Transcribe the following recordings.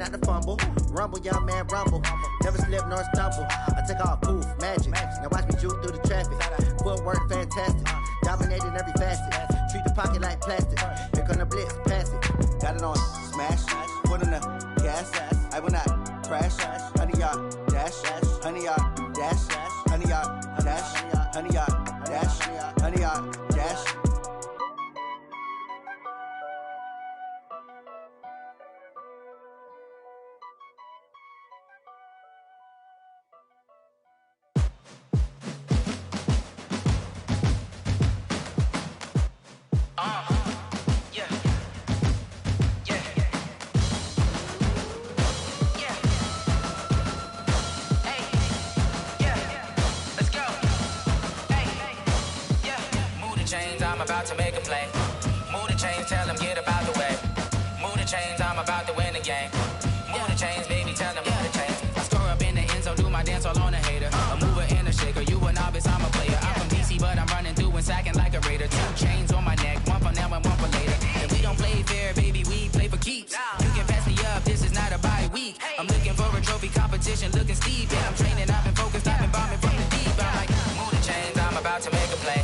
Not the fumble, rumble, young man, rumble. Never slip nor stumble. I take off, poof, magic. Now watch me juke through the traffic. Footwork fantastic, dominating every facet. Treat the pocket like plastic. Here come the blitz, pass it. Got it on, smash. Put in the gas. I will not crash. Honey yard dash. Honey yard dash. Honey yard dash. Honey yard dash. Honey yard dash. I'm about to make a play. Move the chains, tell them get up out the way. Move the chains, I'm about to win the game. Move the chains, baby, tell them move the chains. I score up in the end zone, do my dance all on a hater. A mover and a shaker, you a novice, I'm a player. I'm from DC, but I'm running through and sacking like a raider. 2 chains on my neck, one for now and one for later. And we don't play fair, baby, we play for keeps. You can pass me up, this is not a bye week. I'm looking for a trophy competition, looking steep. And I'm training, I've been focused, I've been bombing from the deep. I'm like, move the chains, I'm about to make a play.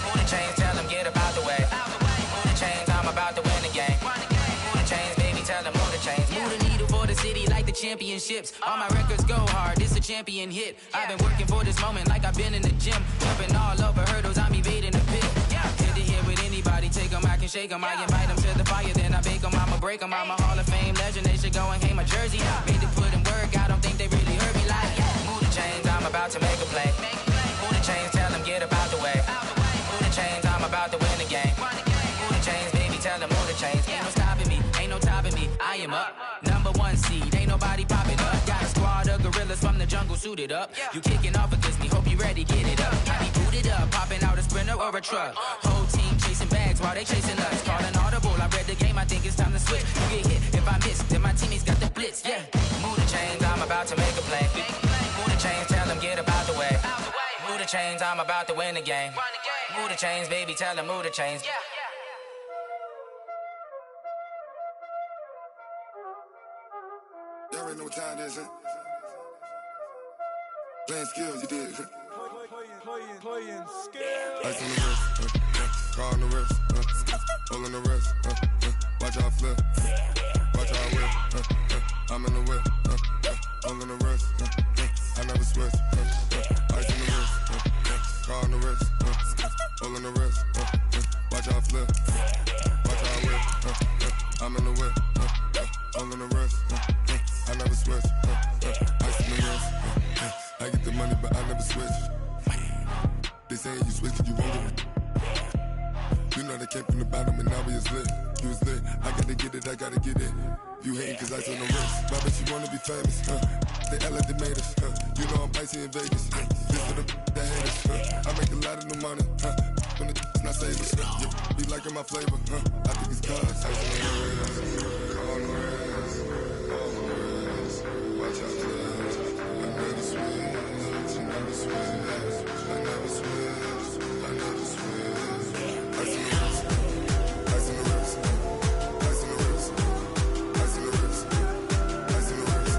Move the chains, tell them get up out the way. Move the chains, I'm about to win the game. Move the chains, baby, tell them move the chains. Move the needle for the city like the championships. All my records go hard, this a champion hit. I've been working for this moment like I've been in the gym. Jumping all over hurdles, I'm evading the pit. Head to head with anybody, take them, I can shake them. I invite them to the fire, then I bake them, I'ma break them. I'm a Hall of Fame legend, they should go and hang my jersey. Made to put in work, I don't think they really heard me like, move the chains, I'm about to make a play. Move the chains, tell them get up out the way. Move the chains, I'm about to win the game. Move the chains, baby, tell them move the chains. Ain't no stopping me, ain't no topping me, I am up. Number 1 seed, ain't nobody popping up. Got a squad of gorillas from the jungle suited up. You kicking off against me, hope you ready, get it up. I be booted up, popping out a Sprinter or a truck. Whole team chasing bags while they chasing us. Calling audible, I read the game, I think it's time to switch. You get hit, if I miss, then my teammates got the blitz, Move the chains, I'm about to make a play. Move the chains, tell them get up out the way. Move the chains, I'm about to win the game. Move the chains, baby, tell them move the chains. Y'all already know what time it is, huh? Playing skills, you did. Playing skills. Ice on the wrist, car on the wrist, hole in the wrist, watch how I flip, watch how I whip, I'm in the whip, hole in the wrist, I never switch, ice on the wrist, car on the wrist, hole in the wrist, watch how I flip, watch how I whip, I'm in the whip, hole in the wrist, I never switch, ice on the wrist, I get the money but I never switch. They saying you switch cause you won't get it. You know they came from the bottom and now we is lit. You was lit, I gotta get it, I gotta get it. You hating cause ice on the wrist. But I bet you wanna be famous, They act like they made us, You know I'm icy in Vegas, This for the that hate us, I make a lot of new money, When the not save us, Be liking my flavor, I think it's cause ice on the wrist, on the wrist, on the wrist. Watch out, cuz I never switch, I never switch. I never switch, I never switch. Ice in the wrist, ice in the wrist, ice in the wrist, ice in the wrist, ice in the wrist,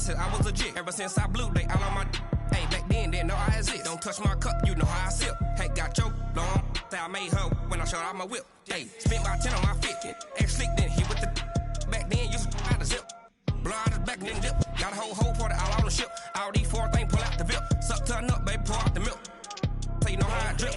I was legit ever since I blew they all on my hey back then didn't know I exist. Don't touch my cup, you know how I sip. Hey, got your long say I made her when I showed out my whip. Hey, spent my 10 on my fit. Ex slick then hit with the back then used to out the zip. Blow out his back then dip. Got a whole party all on the ship. All these 4 things pull out the VIP. Suck turn up, baby, pour out the milk. So you know how I drip.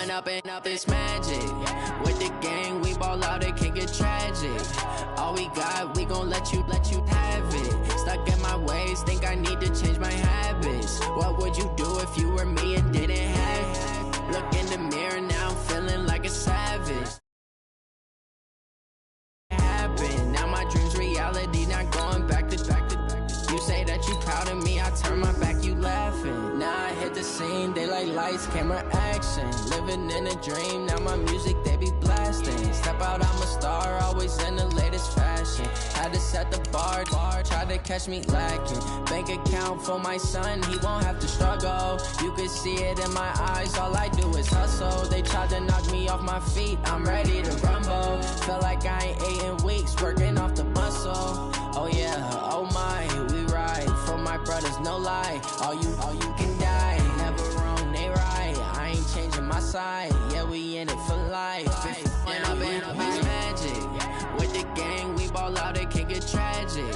blowing up and up, it's magic. With the gang, we ball out, it can get tragic. All we got, we gon' let you have it. Stuck in my ways, think I need to change my habits. What would you do if you were me and didn't have it? Look in the mirror, now I'm feeling like a savage. Now my dreams reality, not going back to. You say that you proud of me, I turn my back, you laughing. Now I hit the scene, they like lights, camera, action. Living in a dream, now my music, they be blasting. Step out, I'm a star, always in the latest fashion. Had to set the bar, try to catch me lacking. Bank account for my son, he won't have to struggle. You can see it in my eyes, all I do is hustle. They tried to knock me off my feet, I'm ready to rumble. Feel like I ain't ate in weeks, working off the muscle. Oh yeah, oh my, we ride for my brothers, no lie. All you can die, never wrong, they right. I ain't changing my side, yeah, we in it for life. When up and up is magic. With the gang, we ball out, it can get tragic.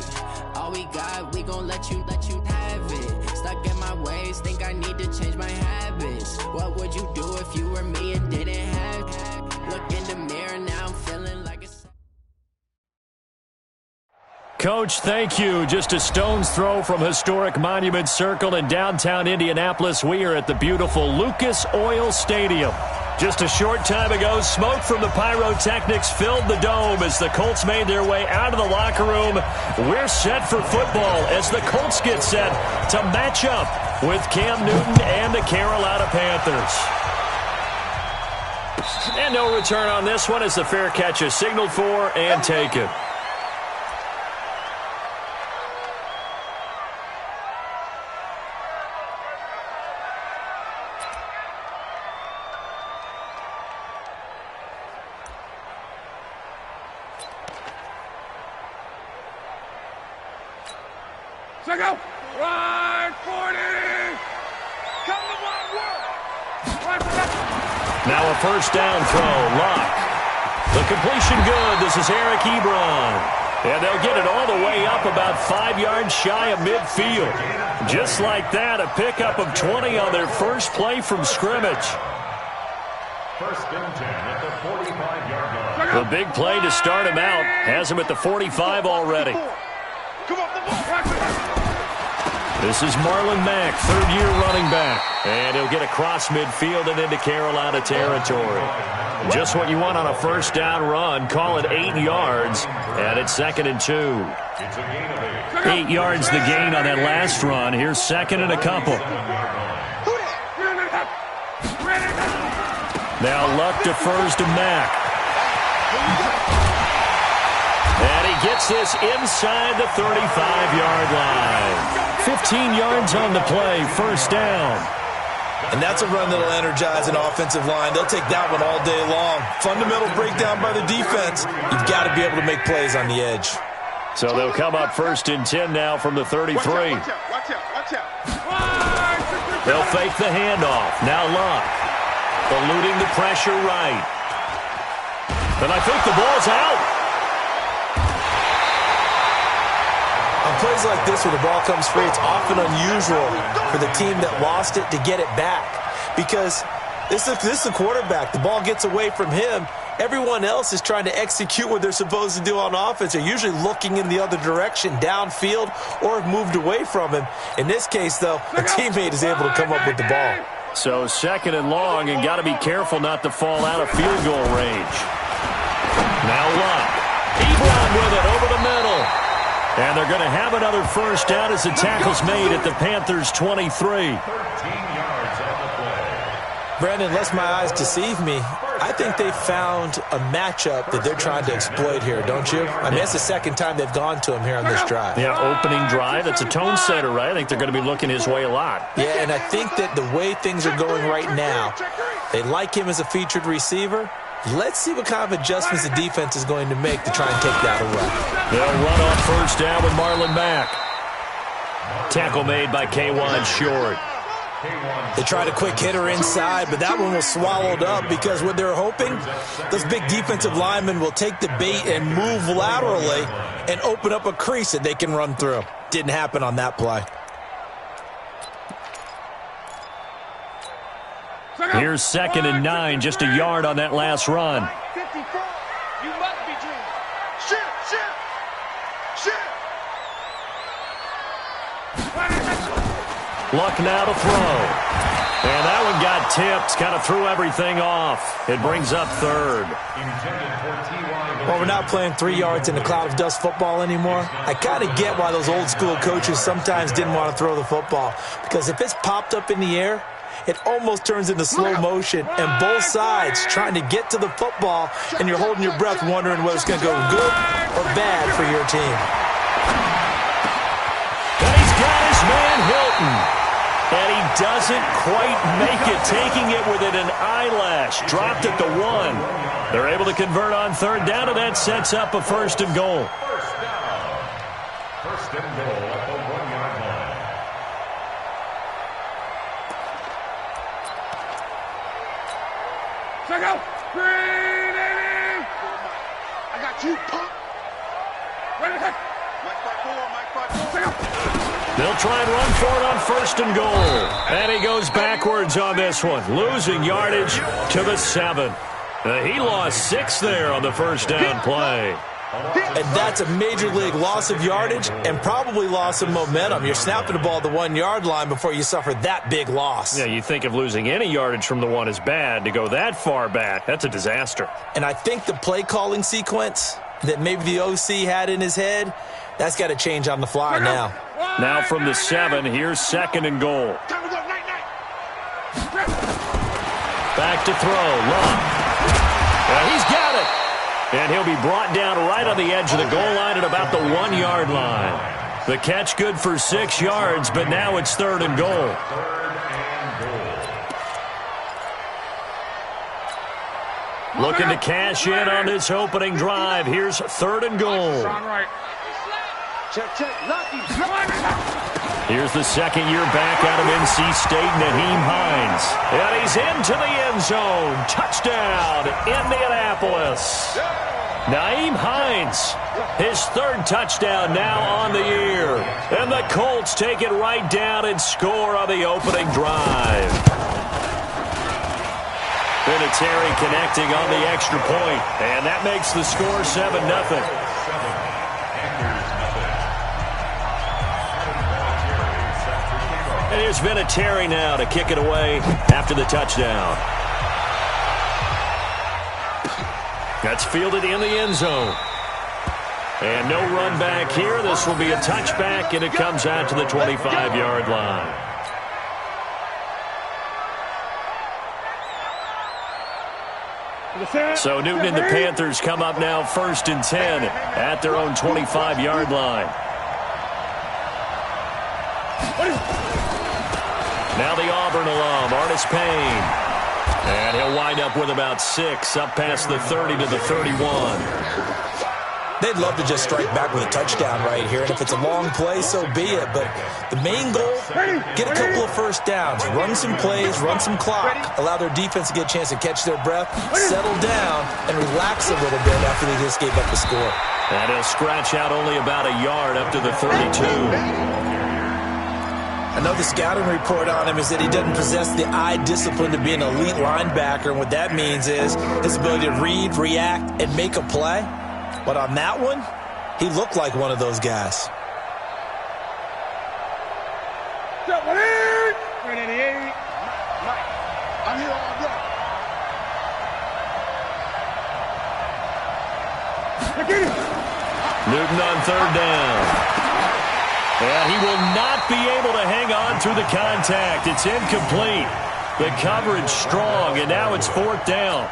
All we got, we gon' let you have it. Stuck in my ways, think I need to change my habits. What would you do if you were me and didn't have it? Look in the mirror, now I'm feeling like a... Coach, thank you. Just a stone's throw from historic Monument Circle in downtown Indianapolis. We are at the beautiful Lucas Oil Stadium. Just a short time ago, smoke from the pyrotechnics filled the dome as the Colts made their way out of the locker room. We're set for football as the Colts get set to match up with Cam Newton and the Carolina Panthers. And no return on this one as the fair catch is signaled for and taken. Check out. Right 40. Come to my work. Now a first down throw. Luck. The completion good. This is Eric Ebron. And they'll get it all the way up about 5 yards shy of midfield. Just like that, a pickup of 20 on their first play from scrimmage. First and 10 at the 45-yard line. The big play to start him out has him at the 45 already. Come on, the ball. This is Marlon Mack, third-year running back. And he'll get across midfield and into Carolina territory. Just what you want on a first down run. Call it 8 yards, and it's 2nd and 2. It's a gain of 8. 8 yards the gain on that last run. Here's 2nd and a couple. Now Luck defers to Mack. And he gets this inside the 35-yard line. 15 yards on the play, first down. And that's a run that'll energize an offensive line. They'll take that one all day long. Fundamental breakdown by the defense. You've got to be able to make plays on the edge. So they'll come up 1st and 10 now from the 33. Watch out. They'll fake the handoff. Now Luck. Eluding the pressure right. And I think the ball's out. On plays like this where the ball comes free, it's often unusual for the team that lost it to get it back. Because this is the quarterback. The ball gets away from him. Everyone else is trying to execute what they're supposed to do on offense. They're usually looking in the other direction, downfield, or have moved away from him. In this case, though, a teammate is able to come up with the ball. So 2nd and long, and got to be careful not to fall out of field goal range. Now Luck. Ebron with it over the middle. And they're going to have another first down as the tackle's made at the Panthers' 23. 13 yards on the play. Brandon, unless my eyes deceive me, I think they found a matchup that they're trying to exploit here, don't you? I mean, it's the second time they've gone to him here on this drive. Yeah, opening drive. It's a tone setter, right? I think they're going to be looking his way a lot. Yeah, and I think that the way things are going right now, they like him as a featured receiver. Let's see what kind of adjustments the defense is going to make to try and take that away. They'll run on first down with Marlon Mack. Tackle made by K1 Short. They tried a quick hitter inside, but that one was swallowed up because what they're hoping, those big defensive linemen will take the bait and move laterally and open up a crease that they can run through. Didn't happen on that play. Here's 2nd and 9, just a yard on that last run. 54. You must be dreaming. Shit. Luck now to throw. And that one got tipped, kind of threw everything off. It brings up 3rd. Well, we're not playing 3 yards in a cloud of dust football anymore. I kind of get why those old school coaches sometimes didn't want to throw the football. Because if it's popped up in the air, it almost turns into slow motion, and both sides trying to get to the football, and you're holding your breath wondering whether it's going to go good or bad for your team. And he's got his man Hilton. And he doesn't quite make it, taking it within an eyelash. Dropped at the 1. They're able to convert on 3rd down, and that sets up a 1st and goal. First and goal at the 1-yard line. Check out. Green, I got you, punk. Ready to cut. Mike 5-4. Check out. They'll try and run for it on 1st and goal. And he goes backwards on this one, losing yardage to the 7. He lost 6 there on the 1st down play. And that's a major league loss of yardage and probably loss of momentum. You're snapping the ball at the 1-yard line before you suffer that big loss. Yeah, you think of losing any yardage from the 1 is bad. To go that far back, that's a disaster. And I think the play calling sequence that maybe the OC had in his head, that's got to change on the fly now. Now from the 7, here's 2nd and goal. Back to throw, Love. He's got it. And he'll be brought down right on the edge of the goal line at about the 1-yard line. The catch good for 6 yards, but now it's 3rd and goal. Looking to cash in on this opening drive. Here's 3rd and goal. Check. Here's the 2nd-year back out of NC State, Nyheim Hines. And he's into the end zone. Touchdown, Indianapolis. Nyheim Hines, his 3rd touchdown now on the year. And the Colts take it right down and score on the opening drive. Vinatieri connecting on the extra point, and that makes the score 7-0. And here's Vinatieri now to kick it away after the touchdown. That's fielded in the end zone. And no run back here. This will be a touchback, and it comes out to the 25-yard line. So Newton and the Panthers come up now 1st and 10 at their own 25-yard line. Now the Auburn alum, Artis Payne. And he'll wind up with about 6 up past the 30 to the 31. They'd love to just strike back with a touchdown right here, and if it's a long play, so be it. But the main goal, get a couple of 1st downs, run some plays, run some clock, allow their defense to get a chance to catch their breath, settle down, and relax a little bit after they just gave up the score. And he'll scratch out only about a yard up to the 32. I know the scouting report on him is that he doesn't possess the eye discipline to be an elite linebacker, and what that means is his ability to read, react, and make a play. But on that one, he looked like one of those guys. I'm here all day. Newton on 3rd down. And he will not be able to hang on through the contact. It's incomplete. The coverage strong, and now it's 4th down.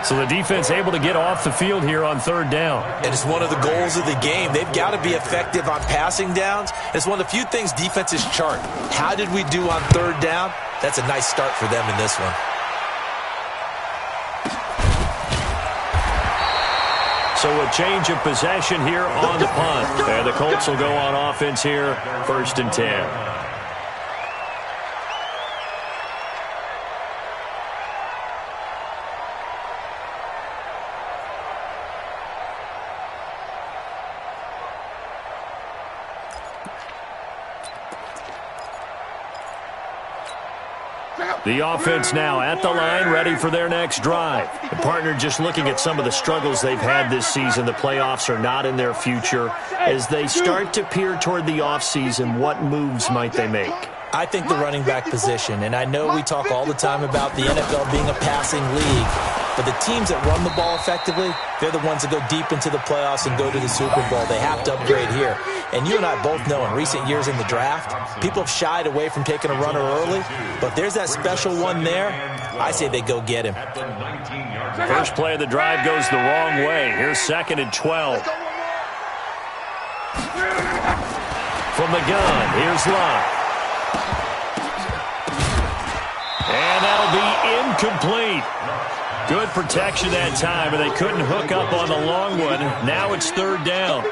So the defense able to get off the field here on 3rd down. And it's one of the goals of the game. They've got to be effective on passing downs. It's one of the few things defenses chart. How did we do on 3rd down? That's a nice start for them in this one. So a change of possession here on the punt. And the Colts will go on offense here, 1st and 10. The offense now at the line, ready for their next drive. The partner, just looking at some of the struggles they've had this season, the playoffs are not in their future. As they start to peer toward the offseason, what moves might they make? I think the running back position, and I know we talk all the time about the NFL being a passing league, but the teams that run the ball effectively, they're the ones that go deep into the playoffs and go to the Super Bowl. They have to upgrade here. And you and I both know in recent years in the draft, people have shied away from taking a runner early, but there's that special one there. I say they go get him. First play of the drive goes the wrong way. Here's 2nd and 12. From the gun, here's Locke. And that'll be incomplete. Good protection that time, and they couldn't hook up on the long one. Now it's 3rd down.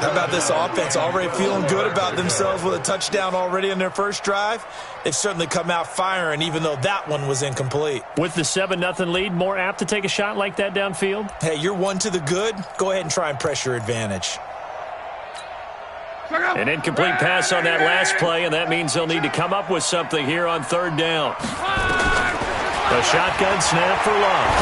How about this offense already feeling good about themselves with a touchdown already in their first drive? They've certainly come out firing, even though that one was incomplete. With the 7-0 lead, more apt to take a shot like that downfield? Hey, you're one to the good. Go ahead and try and press your advantage. An incomplete pass on that last play, and that means they'll need to come up with something here on 3rd down. A shotgun snap for Love.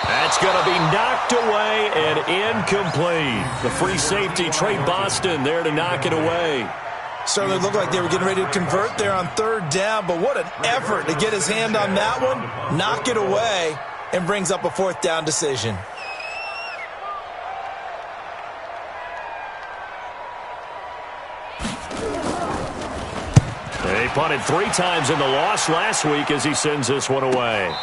That's going to be knocked away and incomplete. The free safety, Trey Boston, there to knock it away. Certainly looked like they were getting ready to convert there on 3rd down, but what an effort to get his hand on that one, knock it away, and brings up a 4th down decision. They punted 3 times in the loss last week as he sends this one away.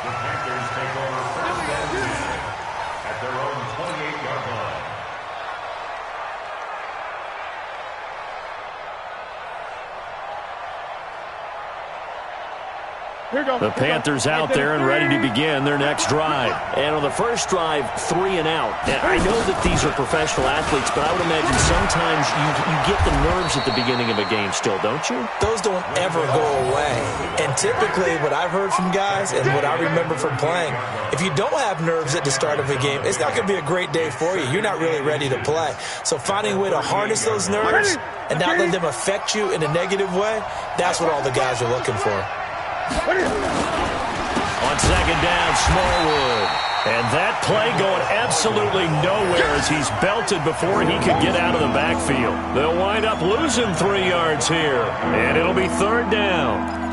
The Panthers take over first and 10 at their own 28-yard line. The Panthers out there and ready to begin their next drive. And on the first drive, 3 and out. And I know that these are professional athletes, but I would imagine sometimes you get the nerves at the beginning of a game still, don't you? Those don't ever go away. And typically what I've heard from guys and what I remember from playing, if you don't have nerves at the start of a game, it's not going to be a great day for you. You're not really ready to play. So finding a way to harness those nerves and not let them affect you in a negative way, that's what all the guys are looking for. On 2nd down, Smallwood. And that play going absolutely nowhere as he's belted before he could get out of the backfield. They'll wind up losing 3 yards here. And it'll be 3rd down.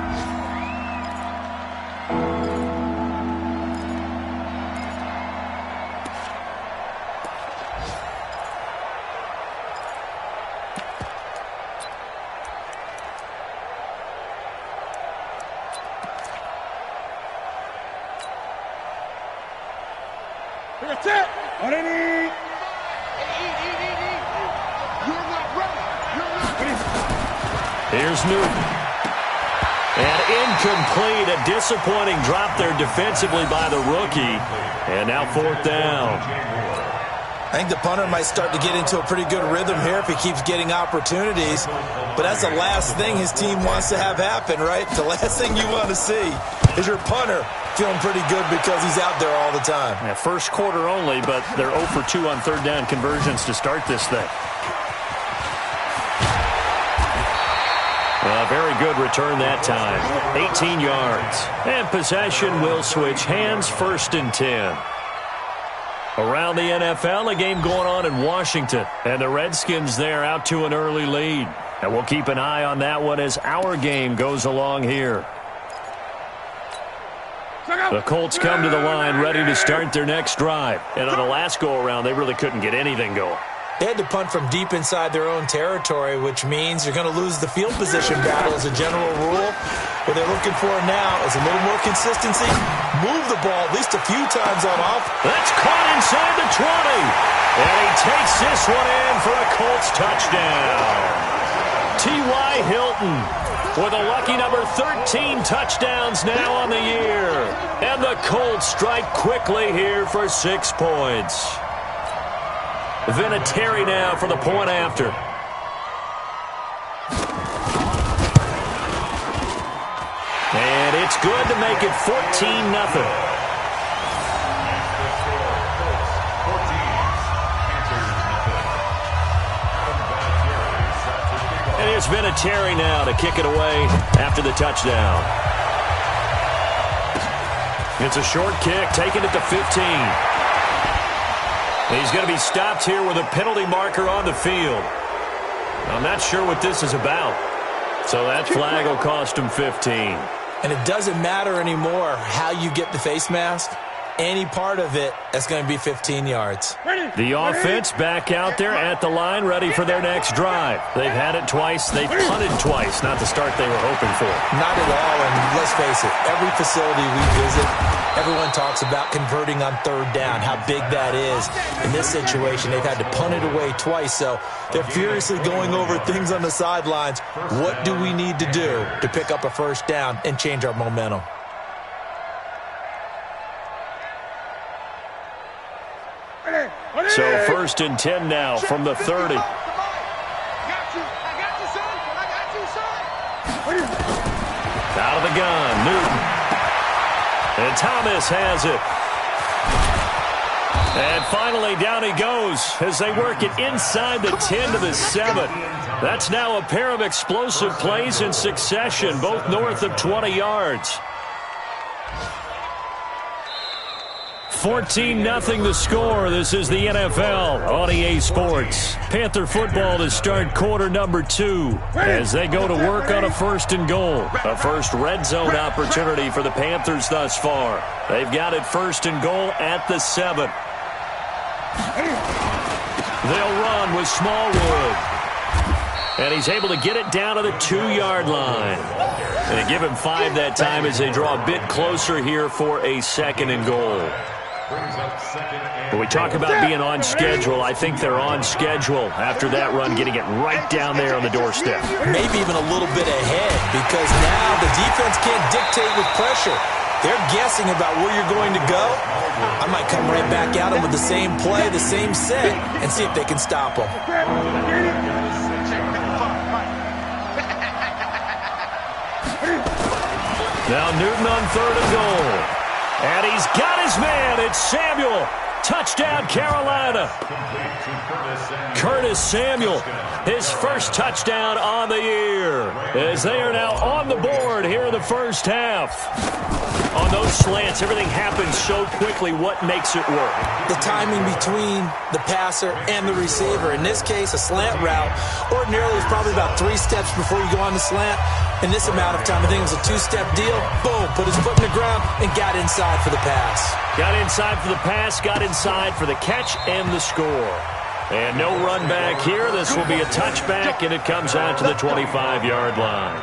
Here's Newton. And incomplete, a disappointing drop there defensively by the rookie. And now 4th down. I think the punter might start to get into a pretty good rhythm here if he keeps getting opportunities. But that's the last thing his team wants to have happen, right? The last thing you want to see is your punter feeling pretty good because he's out there all the time. Yeah, first quarter only, but they're 0 for 2 on 3rd down conversions to start this thing. A very good return that time. 18 yards. And possession will switch hands, 1st and 10. Around the NFL, a game going on in Washington. And the Redskins there out to an early lead. And we'll keep an eye on that one as our game goes along here. The Colts come to the line ready to start their next drive. And on the last go-around, they really couldn't get anything going. They had to punt from deep inside their own territory, which means you're going to lose the field position battle as a general rule. What they're looking for now is a little more consistency. Move the ball at least a few times on off. That's caught inside the 20. And he takes this one in for a Colts touchdown. T.Y. Hilton with a lucky number 13 touchdowns now on the year. And the Colts strike quickly here for 6 points. Vinatieri now for the point after. And it's good to make it 14-0. And it's been a Terry now to kick it away after the touchdown. It's a short kick, taking it to 15. He's going to be stopped here with a penalty marker on the field. I'm not sure what this is about. So that flag will cost him 15. And it doesn't matter anymore how you get the face mask. Any part of it, that's going to be 15 yards. The offense back out there at the line, ready for their next drive. They've had it twice. They've punted twice. Not the start they were hoping for. Not at all, and let's face it, every facility we visit, everyone talks about converting on third down, how big that is. In this situation, they've had to punt it away twice, so they're furiously going over things on the sidelines. What do we need to do to pick up a first down and change our momentum? So 1st and 10 now from the 30. Out of the gun, Newton. And Thomas has it. And finally down he goes as they work it inside the 10 to the 7. That's now a pair of explosive plays in succession, both north of 20 yards. 14-0 the score. This is the NFL on EA Sports. Panther football to start quarter number 2 as they go to work on a 1st and goal. A first red zone opportunity for the Panthers thus far. They've got it 1st and goal at the 7. They'll run with Smallwood. And he's able to get it down to the 2-yard line. And they give him 5 that time as they draw a bit closer here for a 2nd and goal. When we talk about being on schedule, I think they're on schedule after that run, getting it right down there on the doorstep. Maybe even a little bit ahead, because now the defense can't dictate with pressure. They're guessing about where you're going to go. I might come right back at them with the same play, the same set, and see if they can stop them. Now Newton on 3rd and goal. And he's got his man. It's Samuel. Touchdown, Carolina. Curtis Samuel, his first touchdown on the year, as they are now on the board here in the first half. On those slants, everything happens so quickly. What makes it work? The timing between the passer and the receiver. In this case, a slant route ordinarily is probably about 3 steps before you go on the slant. In this amount of time, I think it was a 2-step deal. Boom, put his foot in the ground and got inside for the pass. Got inside for the pass, got inside for the catch and the score. And no run back here. This will be a touchback, and it comes out to the 25-yard line.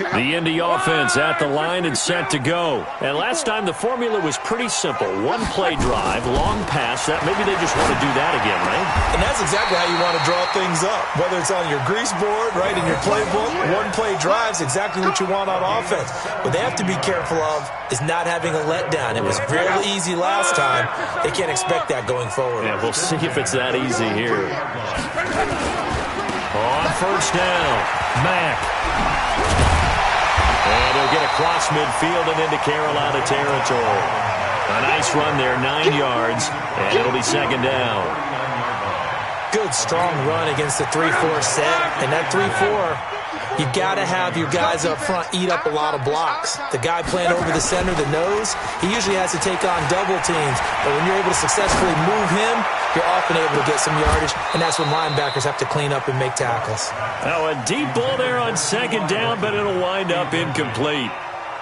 The Indy offense at the line and set to go. And last time the formula was pretty simple. 1-play drive, long pass. Maybe they just want to do that again, right? And that's exactly how you want to draw things up. Whether it's on your grease board, right, in your playbook, 1-play drive is exactly what you want on offense. What they have to be careful of is not having a letdown. It was real easy last time. They can't expect that going forward. Yeah, we'll see if it's that easy here. On 1st down, Mack. And he'll get across midfield and into Carolina territory. A nice run there, 9 yards, and it'll be 2nd down. Good, strong run against the 3-4 set. And that 3-4, you've got to have your guys up front eat up a lot of blocks. The guy playing over the center, the nose, he usually has to take on double teams. But when you're able to successfully move him, you're often able to get some yardage, and that's when linebackers have to clean up and make tackles. Now a deep ball there on 2nd down, but it'll wind up incomplete.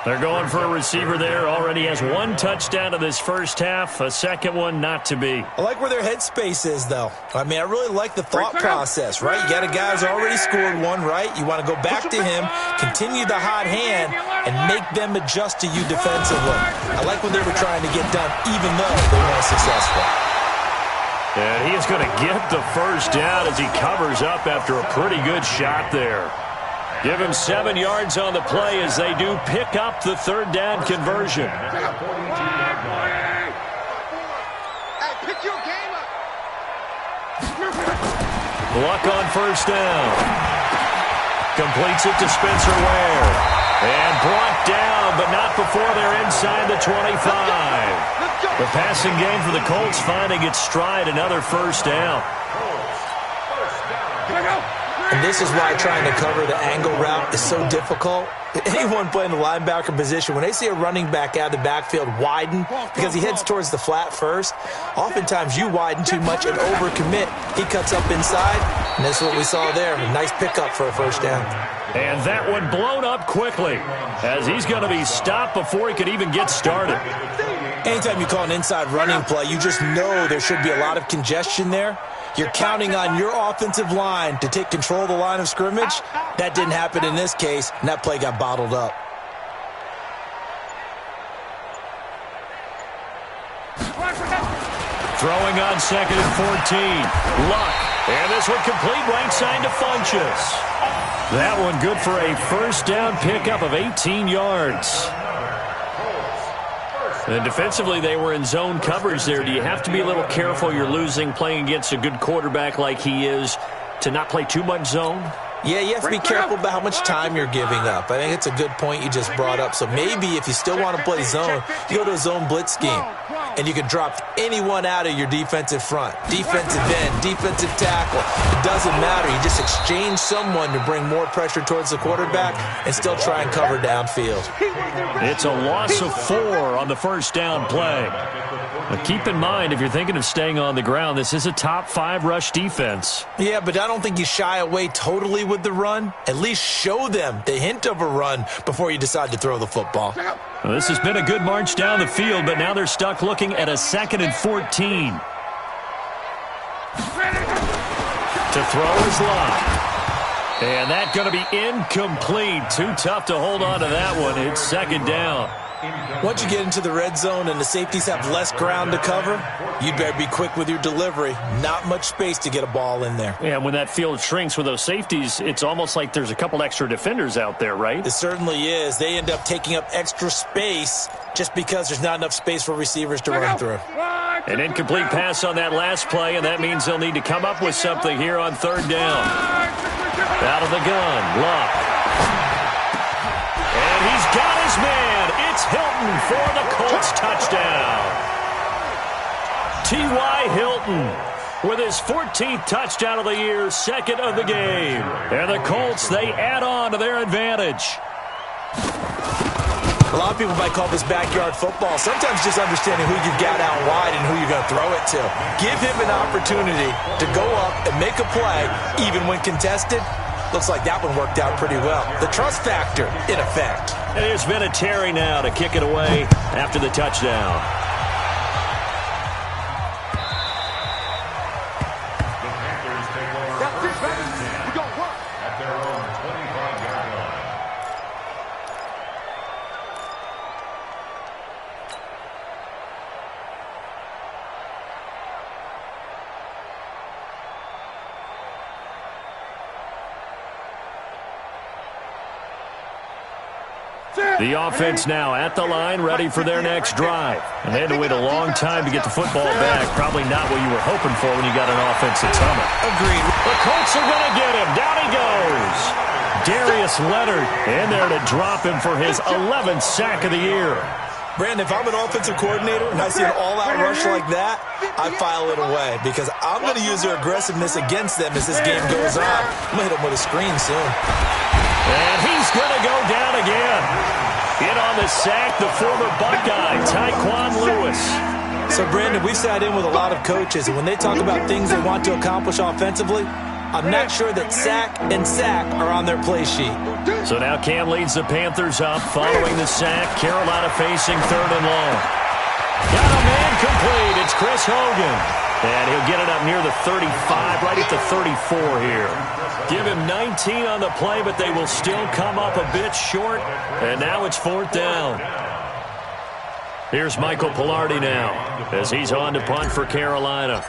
They're going for a receiver there. Already has 1 touchdown in this first half. A 2nd one not to be. I like where their headspace is, though. I mean, I really like the thought process, right? You got a guy who's already scored 1, right? You want to go back to him, continue the hot hand, and make them adjust to you defensively. I like what they were trying to get done, even though they weren't successful. And he is going to get the first down as he covers up after a pretty good shot there. Give him 7 yards on the play as they do pick up the 3rd down conversion. Hey, pick your game up. Luck on 1st down. Completes it to Spencer Ware. And brought down, but not before they're inside the 25. The passing game for the Colts finding its stride, another first down. And this is why trying to cover the angle route is so difficult. Anyone playing the linebacker position, when they see a running back out of the backfield widen because he heads towards the flat first, oftentimes you widen too much and overcommit. He cuts up inside, and that's what we saw there. A nice pickup for a first down. And that one blown up quickly as he's going to be stopped before he could even get started. Anytime you call an inside running play, you just know there should be a lot of congestion there. You're counting on your offensive line to take control of the line of scrimmage. That didn't happen in this case, and that play got bottled up. Throwing on 2nd and 14. Luck. And this one complete right side to Funchess. That one good for a first down pickup of 18 yards. And defensively, they were in zone coverage there. Do you have to be a little careful you're losing playing against a good quarterback like he is to not play too much zone? Yeah, you have to be careful about how much time you're giving up. I think it's a good point you just brought up. So maybe if you still want to play zone, you go to a zone blitz scheme. And you can drop anyone out of your defensive front. Defensive end, defensive tackle. It doesn't matter. You just exchange someone to bring more pressure towards the quarterback and still try and cover downfield. It's a loss of 4 on the first down play. But keep in mind, if you're thinking of staying on the ground, this is a top 5 rush defense. Yeah, but I don't think you shy away totally with the run. At least show them the hint of a run before you decide to throw the football. Well, this has been a good march down the field, but now they're stuck looking at a 2nd and 14. To throw is Locke. And that's going to be incomplete. Too tough to hold on to that one. It's 2nd down. Once you get into the red zone and the safeties have less ground to cover, you'd better be quick with your delivery. Not much space to get a ball in there. Yeah, when that field shrinks with those safeties, it's almost like there's a couple extra defenders out there, right? It certainly is. They end up taking up extra space just because there's not enough space for receivers to run through. An incomplete pass on that last play, and that means they'll need to come up with something here on 3rd down. Out of the gun, Luck. And he's got his man. It's Hilton for the Colts touchdown. T.Y. Hilton with his 14th touchdown of the year, 2nd of the game. And the Colts, they add on to their advantage. A lot of people might call this backyard football. Sometimes just understanding who you've got out wide and who you're going to throw it to. Give him an opportunity to go up and make a play, even when contested. Looks like that one worked out pretty well. The trust factor, in effect. And there's been a Terry now to kick it away after the touchdown. The Panthers take over at their own 25-yard line. The offense now at the line, ready for their next drive. And they had to wait a long time to get the football back. Probably not what you were hoping for when you got an offense at Summit. Agreed. The Colts are going to get him. Down he goes. Darius Leonard in there to drop him for his 11th sack of the year. Brandon, if I'm an offensive coordinator and I see an all-out rush like that, I file it away because I'm going to use their aggressiveness against them as this game goes on. I'm going to hit them with a screen soon. And he's going to go down again. In on the sack, the former Buckeye, Tyquan Lewis. So, Brandon, we've sat in with a lot of coaches, and when they talk about things they want to accomplish offensively, I'm not sure that sack and sack are on their play sheet. So now Cam leads the Panthers up following the sack. Carolina facing 3rd and long. Got a man complete. It's Chris Hogan. And he'll get it up near the 35, right at the 34 here. Give him 19 on the play, but they will still come up a bit short. And now it's 4th down. Here's Michael Pilardi now as he's on to punt for Carolina.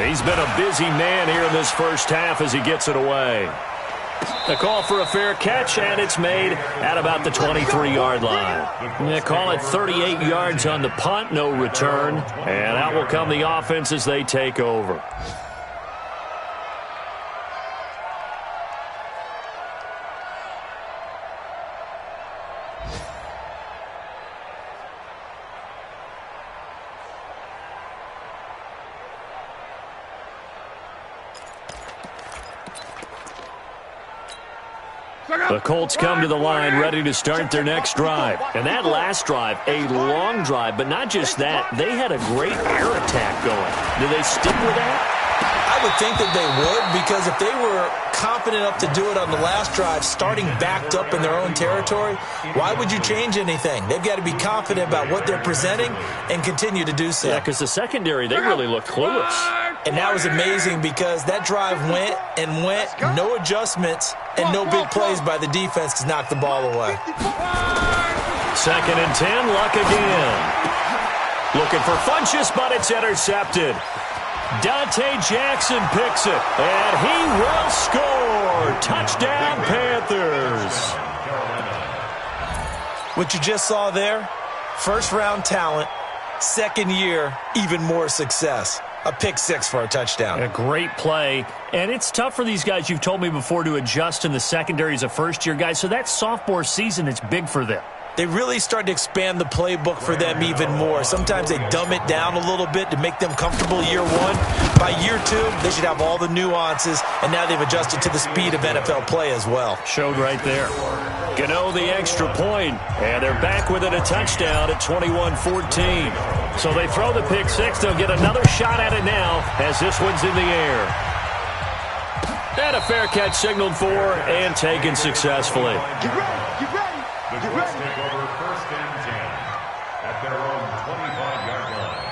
He's been a busy man here in this first half as he gets it away. The call for a fair catch, and it's made at about the 23-yard line. They call it 38 yards on the punt, no return. And out will come the offense as they take over. The Colts come to the line ready to start their next drive. And that last drive, a long drive, but not just that. They had a great air attack going. Do they stick with that? I would think that they would, because if they were confident enough to do it on the last drive, starting backed up in their own territory, why would you change anything? They've got to be confident about what they're presenting and continue to do so. Yeah, because the secondary, they really looked clueless. And that was amazing because that drive went and went, no adjustments, and no big plays by the defense to knock the ball away. 2nd and 10, Luck again. Looking for Funchess, but it's intercepted. Dante Jackson picks it, and he will score. Touchdown, Panthers. What you just saw there, first-round talent, second year, even more success. A pick six for a touchdown. A great play. And it's tough for these guys, you've told me before, to adjust in the secondary as a first-year guy. So that sophomore season, it's big for them. They really start to expand the playbook for them even more. Sometimes they dumb it down a little bit to make them comfortable year one. By year two, they should have all the nuances, and now they've adjusted to the speed of NFL play as well. Showed right there. Gano the extra point, and they're back within a touchdown at 21-14. So they throw the pick six. They'll get another shot at it now as this one's in the air. And a fair catch signaled for and taken successfully. The Colts take over 1st and 10 at their own 25-yard line.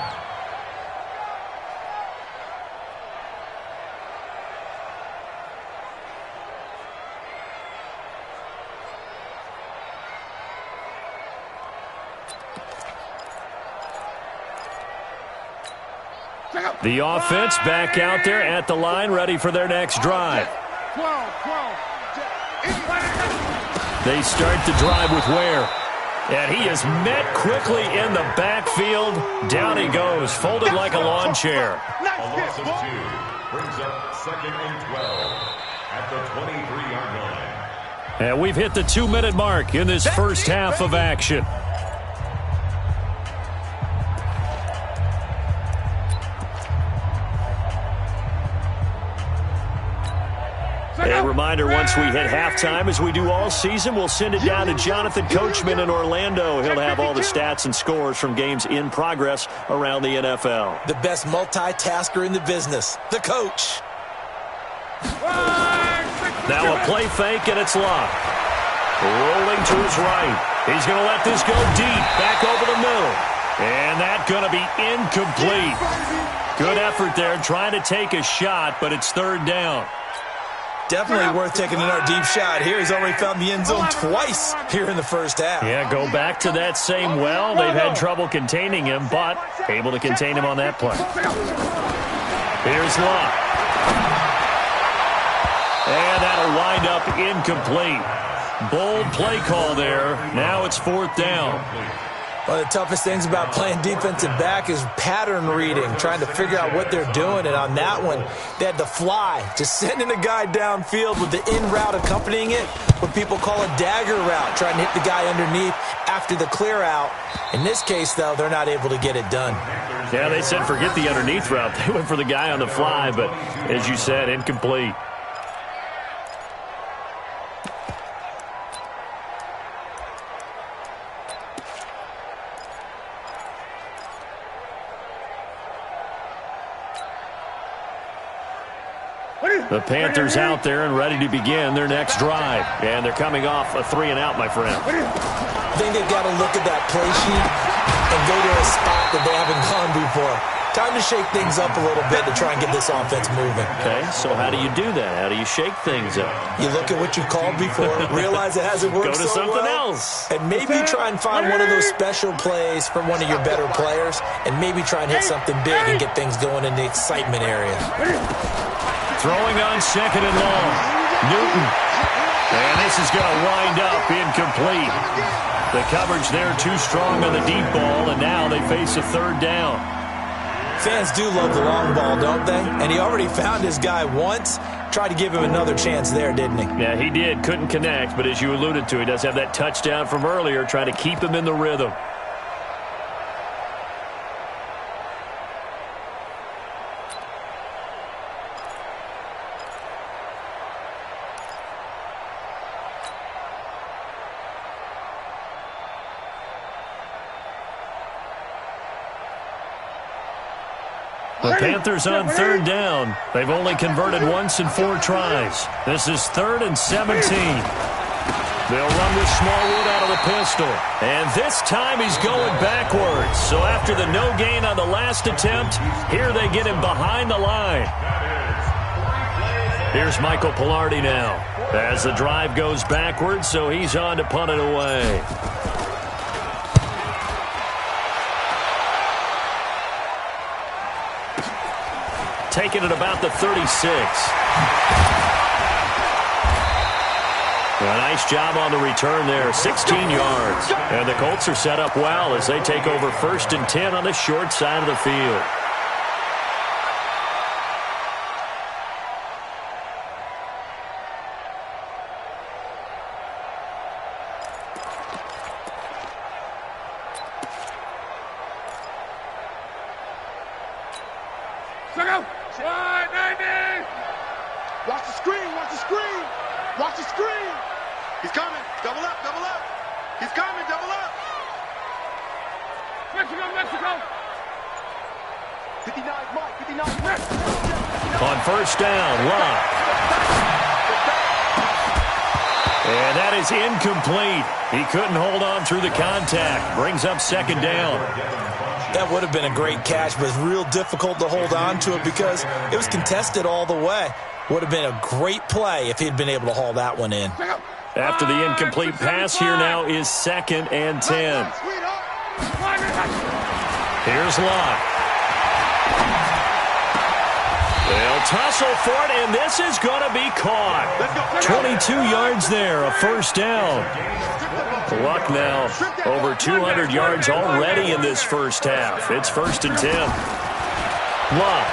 The offense back out there at the line, ready for their next drive. They start the drive with Ware. And he is met quickly in the backfield. Down he goes, folded like a lawn chair. A loss of 2 brings up 2nd and 12 at the 23-yard line. And we've hit the 2-minute mark in this first half of action. A reminder, once we hit halftime, as we do all season, we'll send it down to Jonathan Coachman in Orlando. He'll have all the stats and scores from games in progress around the NFL. The best multitasker in the business, the coach. Now a play fake, and it's Luck. Rolling to his right. He's going to let this go deep, back over the middle. And that's going to be incomplete. Good effort there, trying to take a shot, but it's 3rd down. Definitely worth taking another deep shot here. He's already found the end zone twice here in the first half. Yeah, go back to that same well. They've had trouble containing him, but able to contain him on that play. Here's Luck. And that'll wind up incomplete. Bold play call there. Now it's 4th down. One of the toughest things about playing defensive back is pattern reading, trying to figure out what they're doing. And on that one, they had the fly, just sending a guy downfield with the in route accompanying it, what people call a dagger route, trying to hit the guy underneath after the clear out. In this case, though, they're not able to get it done. Yeah, they said forget the underneath route. They went for the guy on the fly, but as you said, incomplete. The Panthers out there and ready to begin their next drive. And they're coming off a 3-and-out, my friend. I think they've got to look at that play sheet and go to a spot that they haven't gone before. Time to shake things up a little bit to try and get this offense moving. Okay, so how do you do that? How do you shake things up? You look at what you called before, realize it hasn't worked so well. Go to something else. And maybe try and find one of those special plays from one of your better players, and maybe try and hit something big and get things going in the excitement area. Throwing on 2nd and long. Newton. And this is going to wind up incomplete. The coverage there too strong on the deep ball, and now they face a 3rd down. Fans do love the long ball, don't they? And he already found his guy once. Tried to give him another chance there, didn't he? Yeah, he did. Couldn't connect, but as you alluded to, he does have that touchdown from earlier, trying to keep him in the rhythm. The Panthers on third down. They've only converted once in 4 tries. This is 3rd and 17. They'll run with Smallwood out of the pistol. And this time he's going backwards. So after the no gain on the last attempt, here they get him behind the line. Here's Michael Pilardi now as the drive goes backwards, so he's on to punt it away. Taking it about the 36. A nice job on the return there, 16 yards. And the Colts are set up well as they take over 1st and 10 on the short side of the field. Watch the screen, watch the screen, watch the screen. He's coming, double up, double up. He's coming, double up. Mexico, Mexico. 59, Mike, 59. On 1st down, Locke. And that is incomplete. He couldn't hold on through the contact. Brings up 2nd down. That would have been a great catch, but it's real difficult to hold on to it because it was contested all the way. Would have been a great play if he'd been able to haul that one in. After the incomplete pass, here now is 2nd and 10. Here's Locke. They'll tussle for it, and this is going to be caught. 22 yards there, a 1st down. Luck now over 200 yards already in this first half. It's 1st and 10. Luck.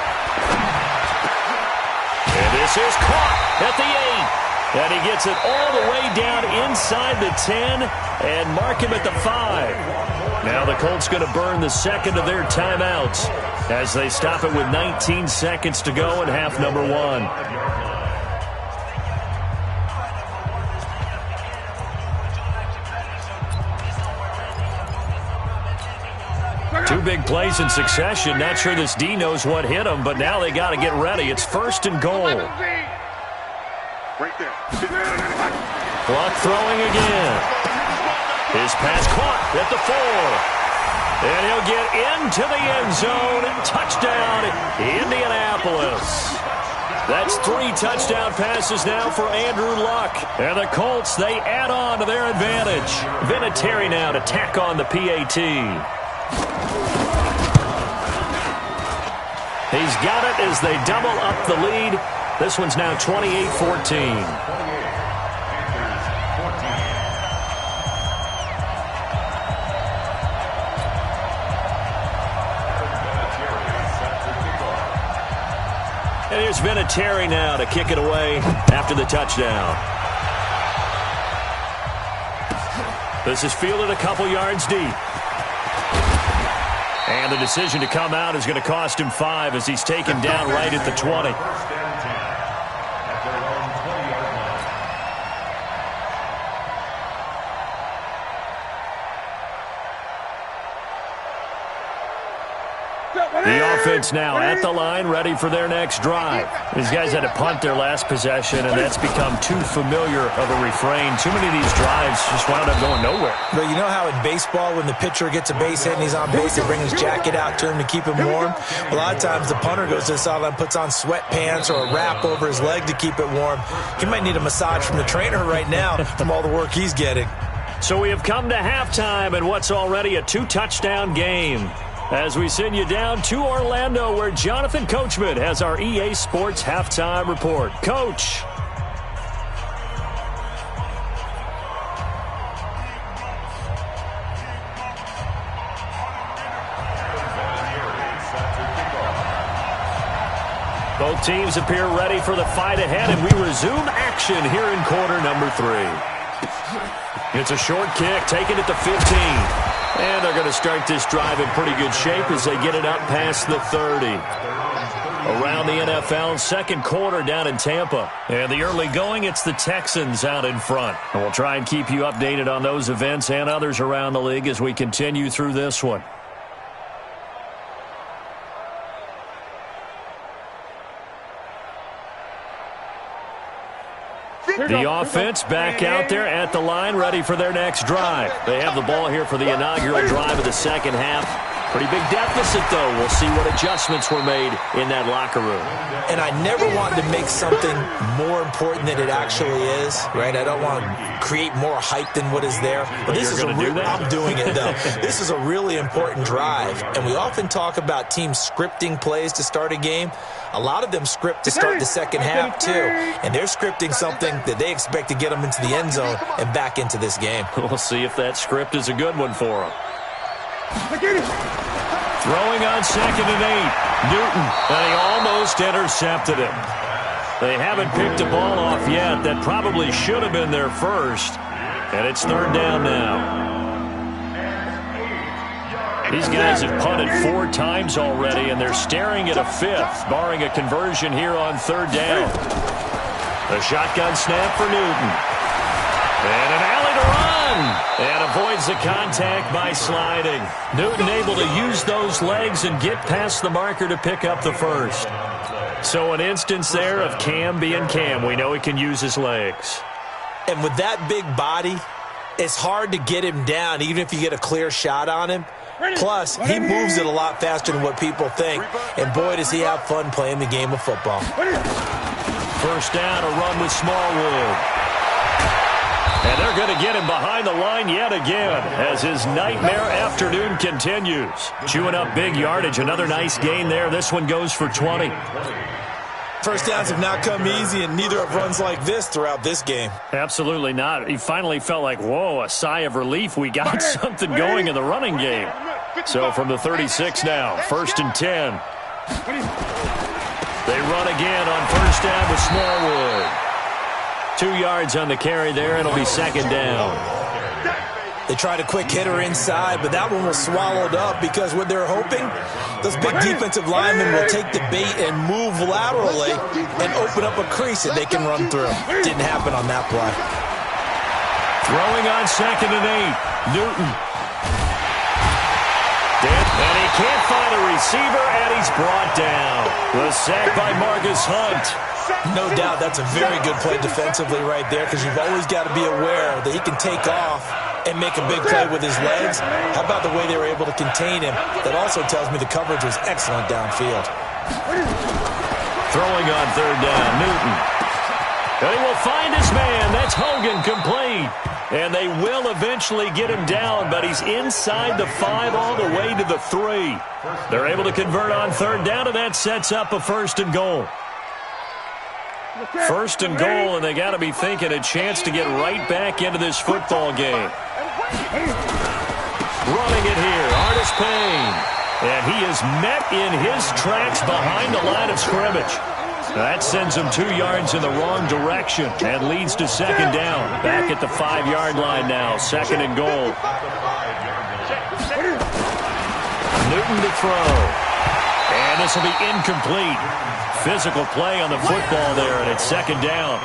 And this is caught at the 8. And he gets it all the way down inside the 10 and mark him at the 5. Now the Colts going to burn the 2nd of their timeouts as they stop it with 19 seconds to go in half number 1. 2 big plays in succession. Not sure this D knows what hit him, but now they got to get ready. It's 1st and goal. Right there. Clock throwing again. His pass caught at the 4. And he'll get into the end zone. Touchdown, Indianapolis. That's 3 touchdown passes now for Andrew Luck. And the Colts, they add on to their advantage. Vinatieri now to tack on the PAT. He's got it as they double up the lead. This one's now 28-14. And here's Vinatieri now to kick it away after the touchdown. This is fielded a couple yards deep. And the decision to come out is going to cost him 5 as he's taken down right at the 20. The offense now at the line, ready for their next drive. These guys had to punt their last possession, and that's become too familiar of a refrain. Too many of these drives just wound up going nowhere. But you know how in baseball, when the pitcher gets a base hit and he's on base, they bring his jacket out to him to keep him warm? A lot of times the punter goes to the sideline, puts on sweatpants or a wrap over his leg to keep it warm. He might need a massage from the trainer right now from all the work he's getting. So we have come to halftime in what's already a 2-touchdown game. As we send you down to Orlando, where Jonathan Coachman has our EA Sports Halftime Report. Coach. Both teams appear ready for the fight ahead, and we resume action here in quarter number 3. It's a short kick, taken at the 15. And they're going to start this drive in pretty good shape as they get it up past the 30. Around the NFL, second quarter down in Tampa. And the early going, it's the Texans out in front. And we'll try and keep you updated on those events and others around the league as we continue through this one. The offense back out there at the line, ready for their next drive. They have the ball here for the inaugural drive of the second half. Pretty big deficit, though. We'll see what adjustments were made in that locker room. And I never want to make something more important than it actually is, right? I don't want to create more hype than what is there. But this is I'm doing it, though. This is a really important drive. And we often talk about teams scripting plays to start a game. A lot of them script to start the second half, too. And they're scripting something that they expect to get them into the end zone and back into this game. We'll see if that script is a good one for them. Throwing on 2nd and 8. Newton, and he almost intercepted it. They haven't picked a ball off yet. That probably should have been their first. And it's 3rd down now. These guys have punted 4 times already, and they're staring at a 5th, barring a conversion here on 3rd down. A shotgun snap for Newton. And an alley to run. And avoids the contact by sliding. Newton able to use those legs and get past the marker to pick up the first. So an instance there of Cam being Cam. We know he can use his legs. And with that big body, it's hard to get him down, even if you get a clear shot on him. Plus, he moves it a lot faster than what people think. And boy, does he have fun playing the game of football. First down, a run with Smallwood. And they're going to get him behind the line yet again as his nightmare afternoon continues. Chewing up big yardage. Another nice gain there. This one goes for 20. First downs have not come easy, and neither have runs like this throughout this game. Absolutely not. He finally felt like, whoa, a sigh of relief. We got something going in the running game. So from the 36 now, 1st and 10. They run again on first down with Smallwood. 2 yards on the carry there. It'll be 2nd down. They tried a quick hitter inside, but that one was swallowed up because what they're hoping, those big defensive linemen will take the bait and move laterally and open up a crease that they can run through. Didn't happen on that play. Throwing on 2nd and 8. Newton. And he can't find a receiver, and he's brought down. The sack by Marcus Hunt. No doubt that's a very good play defensively right there because you've always got to be aware that he can take off and make a big play with his legs. How about the way they were able to contain him? That also tells me the coverage was excellent downfield. Throwing on 3rd down, Newton. And he will find his man. That's Hogan, complete. And they will eventually get him down, but he's inside the 5 all the way to the 3. They're able to convert on 3rd down, and that sets up a 1st and goal. 1st and goal, and they got to be thinking a chance to get right back into this football game. Running it here, Artis Payne. And he is met in his tracks behind the line of scrimmage. That sends him 2 yards in the wrong direction and leads to 2nd down. Back at the 5-yard line now, 2nd and goal. Newton to throw. And this will be incomplete. Physical play on the football there, and it's 2nd down.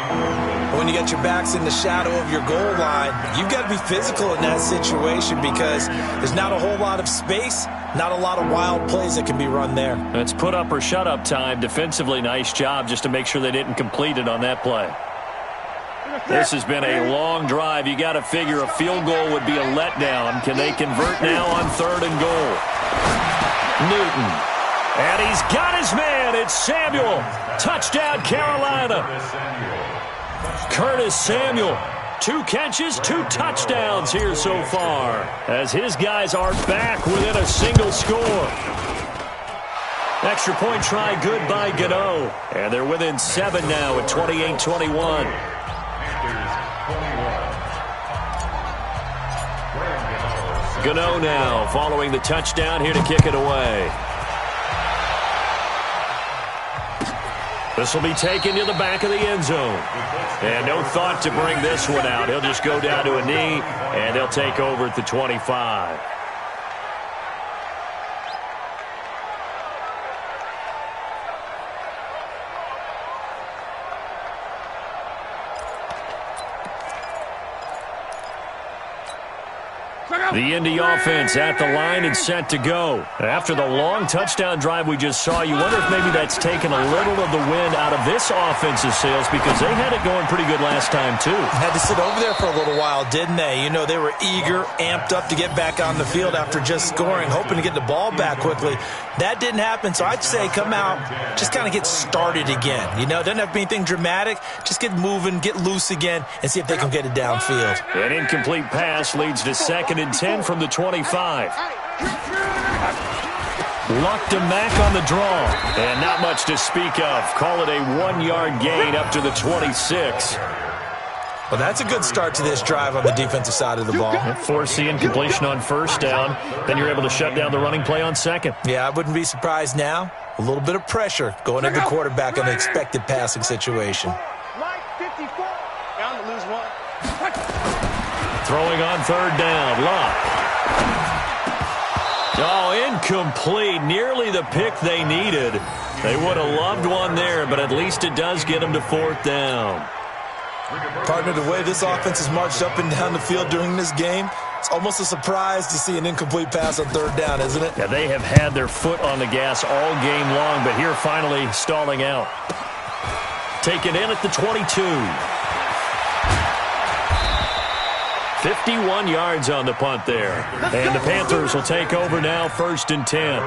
When you got your backs in the shadow of your goal line, you've got to be physical in that situation because there's not a whole lot of space, not a lot of wild plays that can be run there. It's put up or shut up time. Defensively, nice job just to make sure they didn't complete it on that play. This has been a long drive. You got to figure a field goal would be a letdown. Can they convert now on 3rd and goal? Newton. And he's got his man. It's Samuel. Touchdown, Carolina. Curtis Samuel. 2 catches, 2 touchdowns here so far, as his guys are back within a single score. Extra point try good by Gano. And they're within 7 now at 28-21. Gano now following the touchdown here to kick it away. This will be taken to the back of the end zone. And no thought to bring this one out. He'll just go down to a knee, and they'll take over at the 25. The Indy offense at the line and set to go. After the long touchdown drive we just saw, you wonder if maybe that's taken a little of the wind out of this offense's sails because they had it going pretty good last time too. Had to sit over there for a little while, didn't they? You know, they were eager, amped up to get back on the field after just scoring, hoping to get the ball back quickly. That didn't happen, so I'd say come out, just kind of get started again. You know, it doesn't have to be anything dramatic. Just get moving, get loose again, and see if they can get it downfield. An incomplete pass leads to 2nd and 10 from the 25. Luck to Mack on the draw. And not much to speak of. Call it a 1-yard gain up to the 26. Well, that's a good start to this drive on the defensive side of the ball. Force the incompletion on 1st down. Then you're able to shut down the running play on 2nd. Yeah, I wouldn't be surprised now. A little bit of pressure going at the quarterback in an expected passing situation. Throwing on 3rd down. Luck. Oh, incomplete. Nearly the pick they needed. They would have loved one there, but at least it does get them to 4th down. Partner, the way this offense has marched up and down the field during this game, it's almost a surprise to see an incomplete pass on 3rd down, isn't it? Yeah, they have had their foot on the gas all game long, but here finally stalling out. Taken in at the 22. 51 yards on the punt there. And the Panthers will take over now, 1st and 10.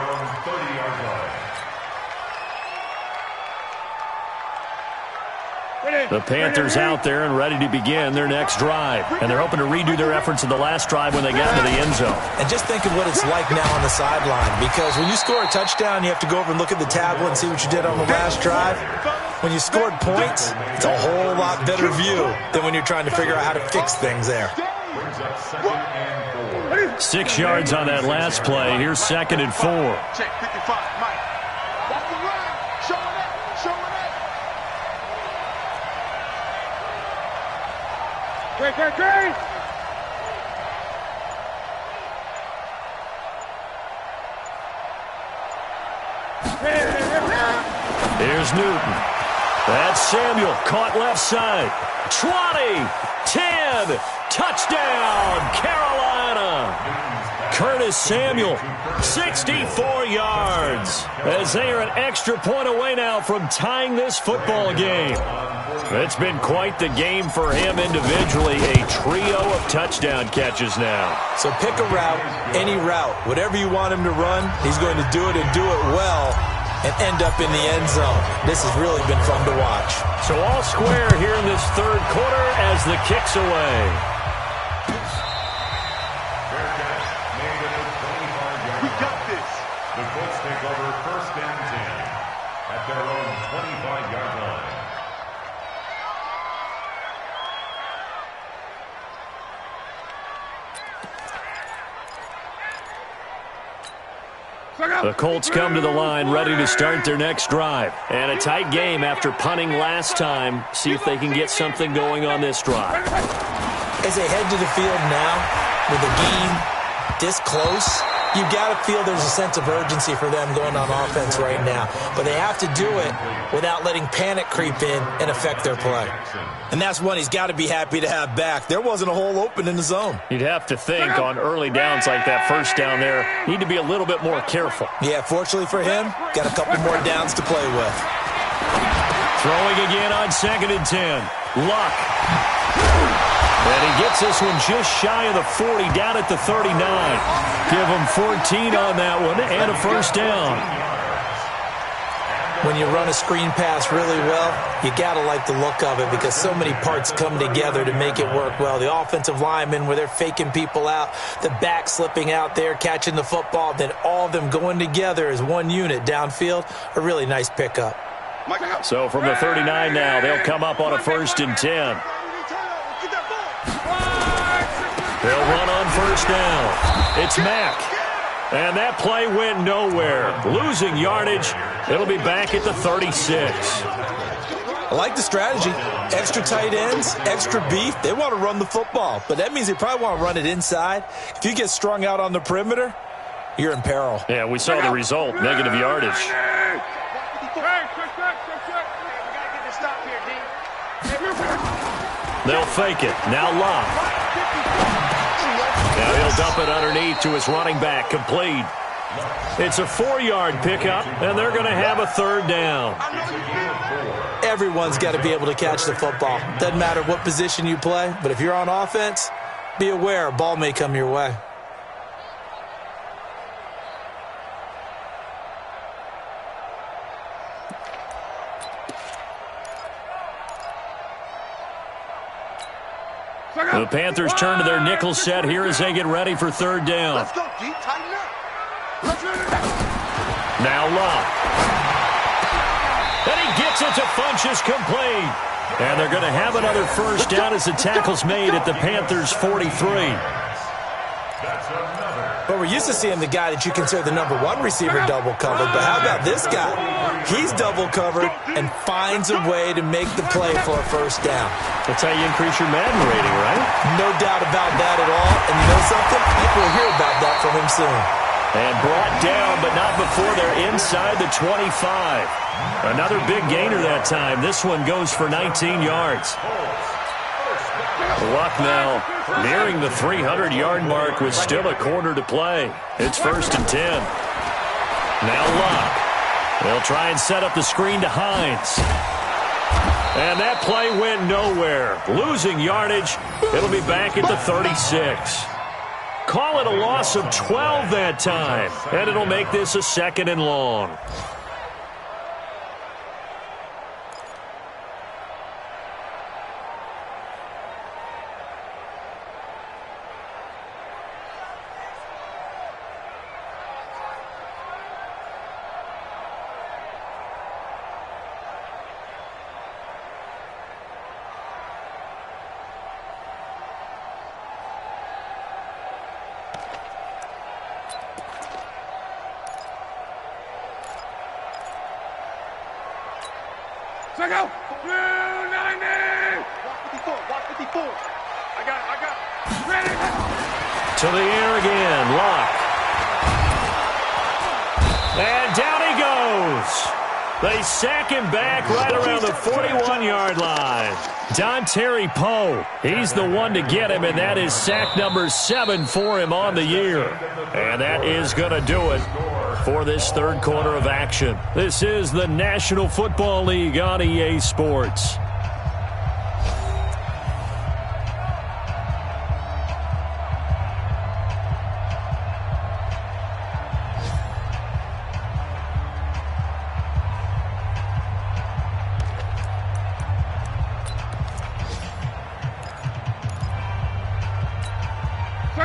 The Panthers out there and ready to begin their next drive. And they're hoping to redo their efforts in the last drive when they got into the end zone. And just think of what it's like now on the sideline. Because when you score a touchdown, you have to go over and look at the tablet and see what you did on the last drive. When you scored points, it's a whole lot better view than when you're trying to figure out how to fix things there. 6 yards on that last play. Here's 2nd and 4. Check 55, Mike. That's the run. Showing it. Great. Here's Newton. That's Samuel. Caught left side. 20, 10, touchdown, Carolina. Curtis Samuel, 64 yards, as they are an extra point away now from tying this football game. It's been quite the game for him individually, a trio of touchdown catches now. So pick a route, any route, whatever you want him to run, he's going to do it and do it well and end up in the end zone. This has really been fun to watch. So all square here in this 3rd quarter as the kick's away. We got this. The Colts take over 1st and 10 at their own 25-yard line. The Colts come to the line ready to start their next drive. And a tight game after punting last time. See if they can get something going on this drive. As they head to the field now, with the game this close, you've got to feel there's a sense of urgency for them going on offense right now. But they have to do it without letting panic creep in and affect their play. And that's one he's got to be happy to have back. There wasn't a hole open in the zone. You'd have to think on early downs like that 1st down there, need to be a little bit more careful. Yeah, fortunately for him, got a couple more downs to play with. Throwing again on 2nd and 10. Luck. And he gets this one just shy of the 40, down at the 39. Give him 14 on that one and a 1st down. When you run a screen pass really well, you got to like the look of it because so many parts come together to make it work well. The offensive linemen, where they're faking people out, the back slipping out there, catching the football, then all of them going together as one unit downfield, a really nice pickup. So from the 39 now, they'll come up on a 1st and 10. They'll run on 1st down. It's Mack. And that play went nowhere. Losing yardage. It'll be back at the 36. I like the strategy. Extra tight ends, extra beef. They want to run the football, but that means they probably want to run it inside. If you get strung out on the perimeter, you're in peril. Yeah, we saw the result. Negative yardage. They'll fake it. Now Locke. Now he'll dump it underneath to his running back, complete. It's a 4-yard pickup, and they're going to have a third down. Everyone's got to be able to catch the football. Doesn't matter what position you play, but if you're on offense, be aware a ball may come your way. The Panthers turn to their nickel set here as they get ready for third down. Let's go, D. Tighten up. Now Locke. And he gets it to Funchess, complete. And they're going to have another first down as the tackle's made at the Panthers' 43. But we're used to seeing the guy that you consider the number 1 receiver double covered. But how about this guy? He's double covered and finds a way to make the play for a first down. That's how you increase your Madden rating, right? No doubt about that at all. And you know something? I think we'll hear about that from him soon. And brought down, but not before they're inside the 25. Another big gainer that time. This one goes for 19 yards. Luck now nearing the 300-yard mark with still a quarter to play. It's 1st and 10. Now Luck. They'll try and set up the screen to Hines. And that play went nowhere. Losing yardage. It'll be back at the 36. Call it a loss of 12 that time. And it'll make this a 2nd and long. Check out. 290. Watch 54. I got it. Ready. To the air again. Locke. And down he goes. They sack him back right around the 41-yard line. Dontari Poe, he's the one to get him, and that is sack number 7 for him on the year. And that is going to do it for this third quarter of action. This is the National Football League on EA Sports.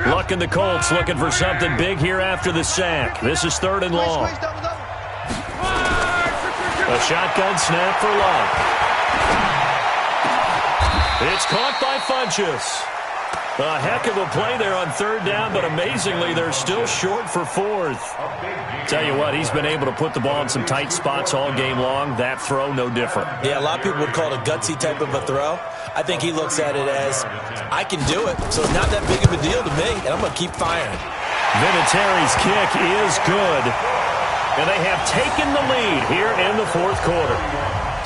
Luck and the Colts looking for something big here after the sack. This is 3rd and long. A shotgun snap for Luck. It's caught by Funchess. A heck of a play there on 3rd down, but amazingly, they're still short for 4th. Tell you what, he's been able to put the ball in some tight spots all game long. That throw, no different. Yeah, a lot of people would call it a gutsy type of a throw. I think he looks at it as, I can do it, so it's not that big of a deal to me, and I'm going to keep firing. Vinatieri's kick is good, and they have taken the lead here in the 4th quarter.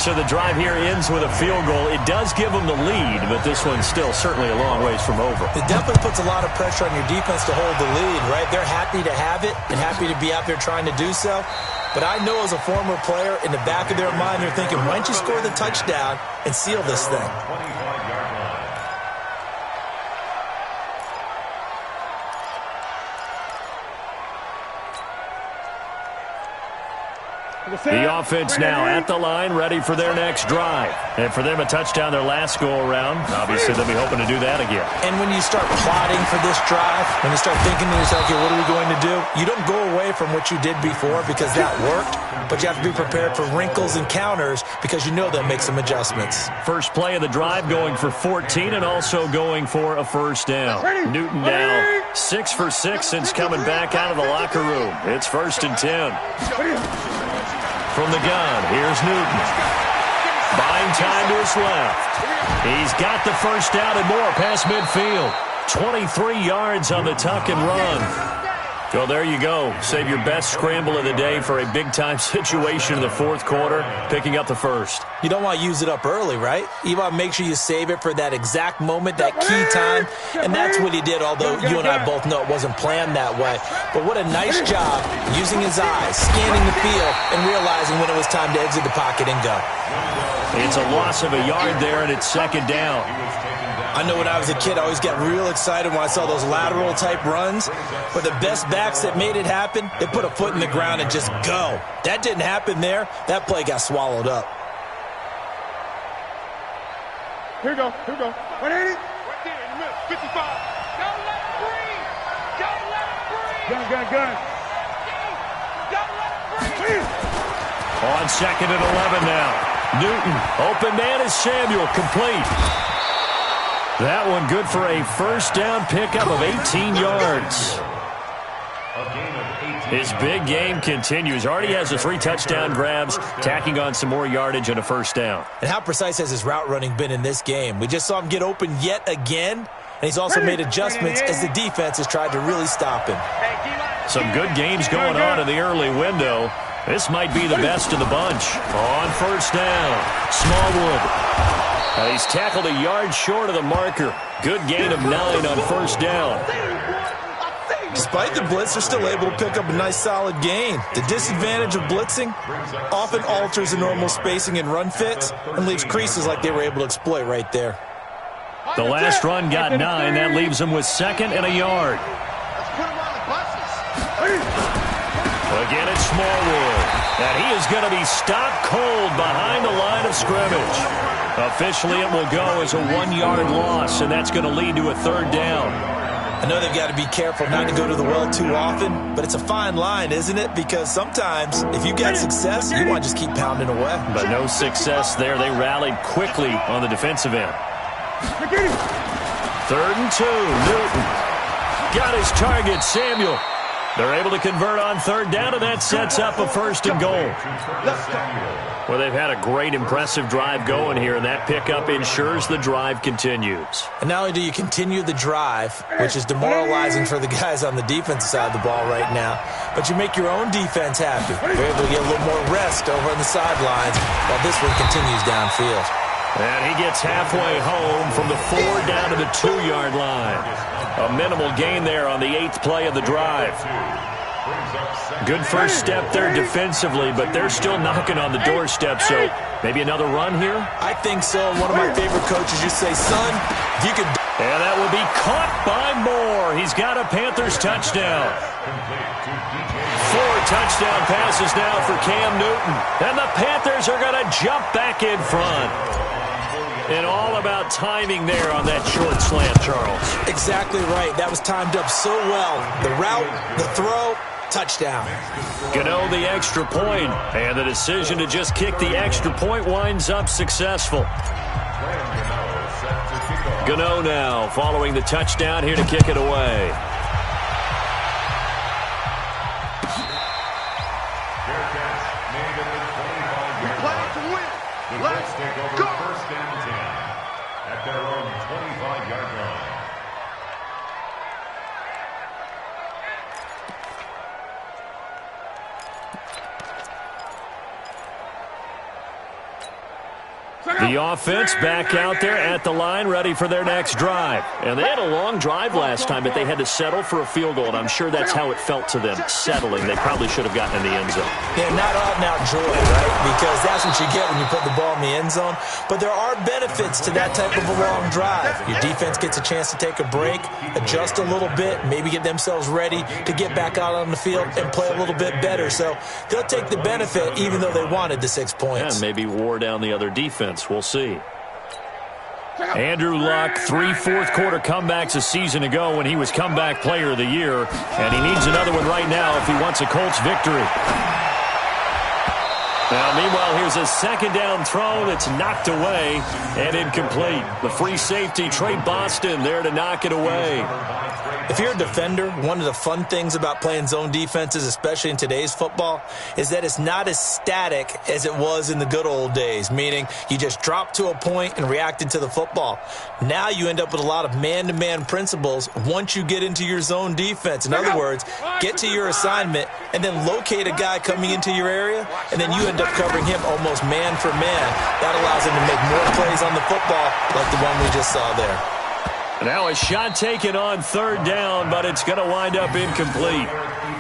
So the drive here ends with a field goal. It does give them the lead, but this one's still certainly a long ways from over. It definitely puts a lot of pressure on your defense to hold the lead, right? They're happy to have it and happy to be out there trying to do so. But I know as a former player, in the back of their mind, they're thinking, why don't you score the touchdown and seal this thing? The offense now at the line, ready for their next drive. And for them, a touchdown their last go-around. Obviously, they'll be hoping to do that again. And when you start plotting for this drive, when you start thinking to yourself, okay, what are we going to do? You don't go away from what you did before because that worked, but you have to be prepared for wrinkles and counters because you know they'll make some adjustments. First play of the drive going for 14 and also going for a first down. Newton now 6 for 6 since coming back out of the locker room. It's 1st and 10. From the gun, here's Newton. Buying time to his left. He's got the first down and more past midfield. 23 yards on the tuck and run. Well, there you go. Save your best scramble of the day for a big-time situation in the fourth quarter, picking up the first. You don't want to use it up early, right? You want to make sure you save it for that exact moment, that key time, and that's what he did, although you and I both know it wasn't planned that way. But what a nice job using his eyes, scanning the field, and realizing when it was time to exit the pocket and go. It's a loss of a yard there, and it's second down. I know when I was a kid, I always got real excited when I saw those lateral-type runs. But the best backs that made it happen, they put a foot in the ground and just go. That didn't happen there. That play got swallowed up. Here we go. 180. Right there in the middle. 55. Don't let him breathe. Don't let him breathe. Gun. Don't let him breathe. On second and 11 now. Newton, open man is Samuel, complete. That one good for a first down pickup of 18 yards. His big game continues. Already has the 3 touchdown grabs, tacking on some more yardage and a first down. And how precise has his route running been in this game? We just saw him get open yet again, and he's also made adjustments as the defense has tried to really stop him. Some good games going on in the early window. This might be the best of the bunch. On first down, Smallwood. And he's tackled a yard short of the marker. Good gain of 9 on first down. Despite the blitz, they're still able to pick up a nice solid gain. The disadvantage of blitzing often alters the normal spacing and run fits and leaves creases like they were able to exploit right there. The last run got 9. That leaves them with second and a yard. Let's put him on the buses. Again, it's Smallwood. And he is going to be stopped cold behind the line of scrimmage. Officially, it will go as a 1-yard loss, and that's going to lead to a third down. I know they've got to be careful not to go to the well too often, but it's a fine line, isn't it? Because sometimes, if you get success, you want to just keep pounding away. But no success there. They rallied quickly on the defensive end. Third and 2, Newton. Got his target, Samuel. They're able to convert on third down, and that sets up a first and goal. Well, they've had a great, impressive drive going here, and that pickup ensures the drive continues. And not only do you continue the drive, which is demoralizing for the guys on the defensive side of the ball right now, but you make your own defense happy. You're able to get a little more rest over on the sidelines while this one continues downfield. And he gets halfway home from the 4 down to the 2-yard line. A minimal gain there on the 8th play of the drive. Good first step there defensively, but they're still knocking on the doorstep, so maybe another run here? I think so. One of my favorite coaches just say, son, if you could... And that will be caught by Moore. He's got a Panthers touchdown. 4 touchdown passes now for Cam Newton. And the Panthers are going to jump back in front. And all about timing there on that short slant, Charles. Exactly right. That was timed up so well. The route, the throw, touchdown. Gano the extra point, and the decision to just kick the extra point winds up successful. Gano now following the touchdown here to kick it away. We play to win. Let's go. First down 10 at their own 25-yard line. The offense back out there at the line, ready for their next drive. And they had a long drive last time, but they had to settle for a field goal, and I'm sure that's how it felt to them, settling. They probably should have gotten in the end zone. Yeah, not out-and-out joy, right? Because that's what you get when you put the ball in the end zone. But there are benefits to that type of a long drive. Your defense gets a chance to take a break, adjust a little bit, maybe get themselves ready to get back out on the field and play a little bit better. So they'll take the benefit even though they wanted the 6 points. And maybe wore down the other defense. We'll see. Andrew Luck, 3 fourth-quarter comebacks a season ago when he was comeback player of the year, and he needs another one right now if he wants a Colts victory. Now, meanwhile, here's a second down throw that's knocked away and incomplete. The free safety, Trey Boston, there to knock it away. If you're a defender, one of the fun things about playing zone defenses, especially in today's football, is that it's not as static as it was in the good old days, meaning you just dropped to a point and reacted to the football. Now you end up with a lot of man-to-man principles once you get into your zone defense. In other words, get to your assignment and then locate a guy coming into your area, and then you end up covering him almost man for man. That allows him to make more plays on the football like the one we just saw there. Now a shot taken on third down, but it's going to wind up incomplete.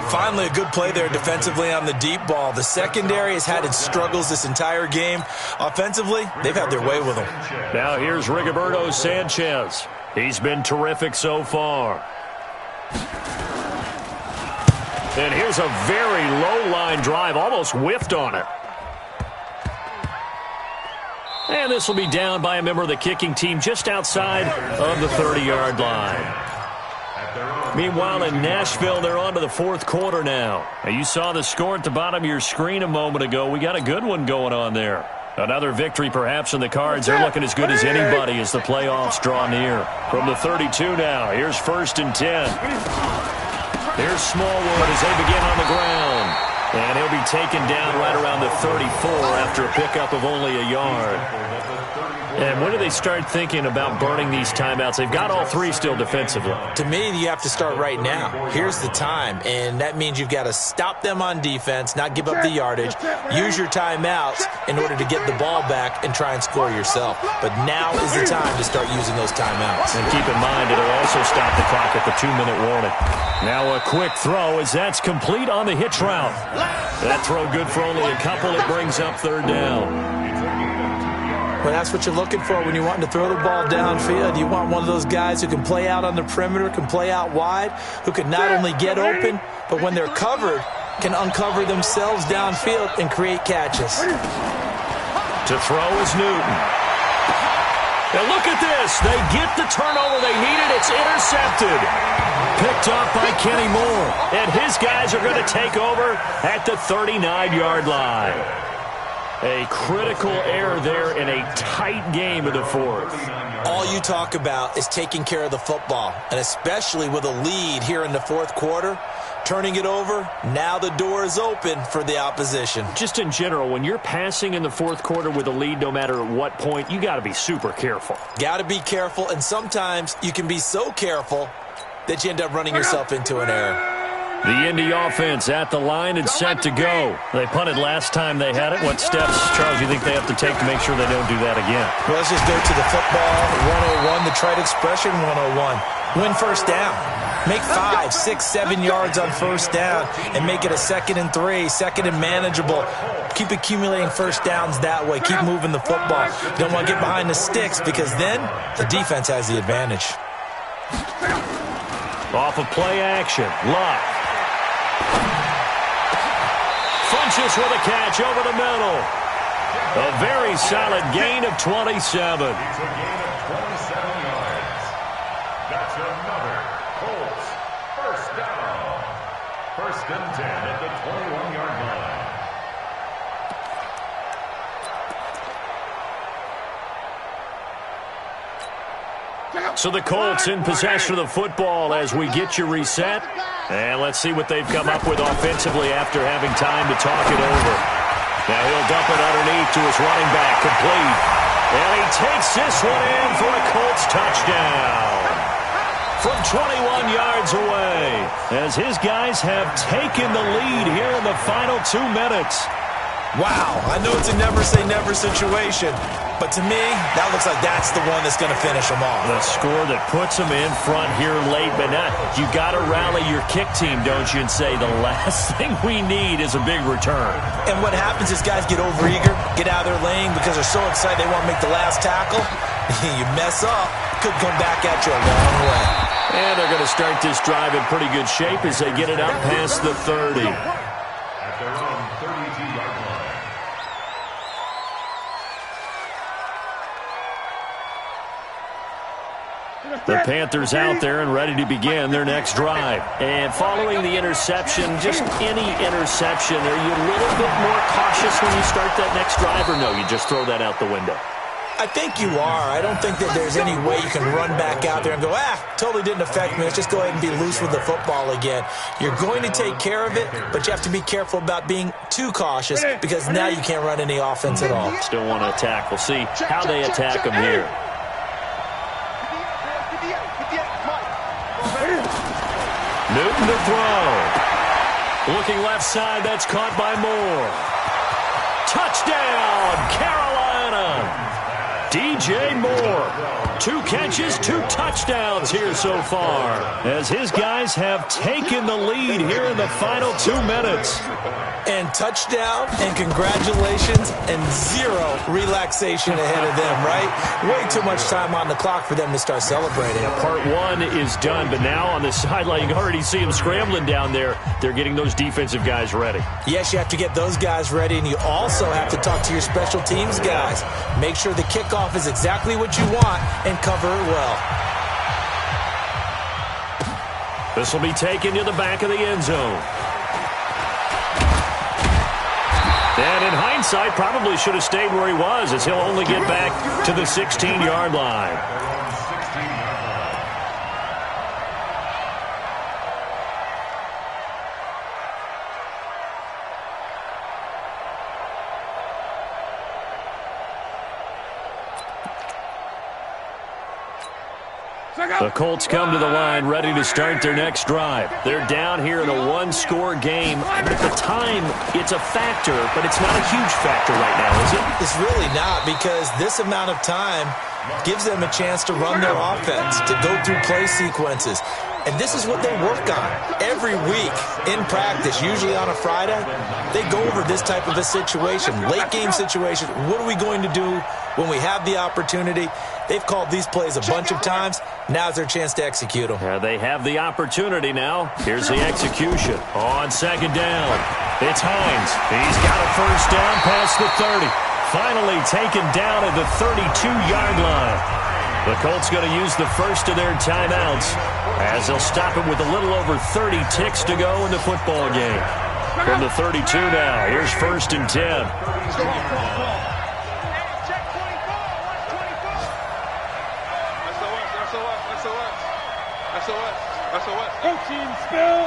Finally, a good play there defensively on the deep ball. The secondary has had its struggles this entire game. Offensively, they've had their way with them. Now here's Rigoberto Sanchez. He's been terrific so far. And here's a very low-line drive, almost whiffed on it. And this will be down by a member of the kicking team just outside of the 30-yard line. Meanwhile, in Nashville, they're on to the fourth quarter now. You saw the score at the bottom of your screen a moment ago. We got a good one going on there. Another victory perhaps in the cards. They're looking as good as anybody as the playoffs draw near. From the 32 now, here's 1st and 10. Here's Smallwood as they begin on the ground. And he'll be taken down right around the 34 after a pickup of only a yard. And when do they start thinking about burning these timeouts? They've got all three still defensively. To me, you have to start right now. Here's the time, and that means you've got to stop them on defense, not give up the yardage, use your timeouts in order to get the ball back and try and score yourself. But now is the time to start using those timeouts. And keep in mind, it'll also stop the clock at the 2-minute warning. Now a quick throw as that's complete on the hitch route. That throw good for only a couple. It brings up third down. Well, that's what you're looking for when you're wanting to throw the ball downfield. You want one of those guys who can play out on the perimeter, can play out wide, who can not only get open, but when they're covered, can uncover themselves downfield and create catches. To throw is Newton. Now look at this. They get the turnover they needed. It's intercepted. Picked up by Kenny Moore. And his guys are going to take over at the 39-yard line. A critical error there in a tight game of the fourth. All you talk about is taking care of the football, and especially with a lead here in the fourth quarter, turning it over, now the door is open for the opposition. Just in general, when you're passing in the fourth quarter with a lead, no matter at what point, you got to be super careful. Got to be careful, and sometimes you can be so careful that you end up running yourself into an error. The Indy offense at the line and set to go. They punted last time they had it. What steps, Charles, you think they have to take to make sure they don't do that again? Well, let's just go to the football 101, the trite expression 101. Win first down. Make 5, 6, 7 yards on first down and make it a 2nd and 3, 2nd and manageable. Keep accumulating first downs that way. Keep moving the football. You don't want to get behind the sticks because then the defense has the advantage. Off of play action, Luck. Funches with a catch over the middle. A very solid gain of 27. It's a gain of 27 yards. That's another Colts first down. 1st and 10 at the 21-yard line. So the Colts in possession of the football as we get you reset. And let's see what they've come up with offensively after having time to talk it over. Now he'll dump it underneath to his running back, complete. And he takes this one in for a Colts touchdown. From 21 yards away, as his guys have taken the lead here in the final 2 minutes. Wow, I know it's a never-say-never situation, but to me, that looks like that's the one that's going to finish them off. The score that puts them in front here late, but not. You got to rally your kick team, don't you, and say the last thing we need is a big return. And what happens is guys get overeager, get out of their lane because they're so excited they want to make the last tackle. You mess up, could come back at you a long way. And they're going to start this drive in pretty good shape as they get it up past the 30. At their own 32-yard line. The Panthers out there and ready to begin their next drive. And following the interception, just any interception, are you a little bit more cautious when you start that next drive, or no, you just throw that out the window? I think you are. I don't think that there's any way you can run back out there and go, totally didn't affect me. Let's just go ahead and be loose with the football again. You're going to take care of it, but you have to be careful about being too cautious because now you can't run any offense at all. Still want to attack. We'll see how they attack them here. Newton to throw. Looking left side, that's caught by Moore. Touchdown, Carolina! DJ Moore, 2 catches, 2 touchdowns here so far, as his guys have taken the lead here in the final 2 minutes. And touchdown, and congratulations, and 0 relaxation ahead of them, right? Way too much time on the clock for them to start celebrating. Part 1 is done, but now on the sideline, you can already see them scrambling down there. They're getting those defensive guys ready. Yes, you have to get those guys ready, and you also have to talk to your special teams guys. Make sure the kickoff is exactly what you want and cover it well. This will be taken to the back of the end zone. And in hindsight, probably should have stayed where he was, as he'll only get back to the 16-yard line. The Colts come to the line ready to start their next drive. They're down here in a 1-score game. At the time, it's a factor, but it's not a huge factor right now, is it? It's really not, because this amount of time gives them a chance to run their offense, to go through play sequences. And this is what they work on every week in practice, usually on a Friday. They go over this type of a situation, late game situation. What are we going to do when we have the opportunity? They've called these plays a bunch of times. Now's their chance to execute them. They have the opportunity now. Here's the execution. On second down, it's Hines. He's got a first down past the 30. Finally taken down at the 32-yard line. The Colts going to use the first of their timeouts as they'll stop it with a little over 30 ticks to go in the football game. From the 32 now, here's 1st and 10. Coaching spill.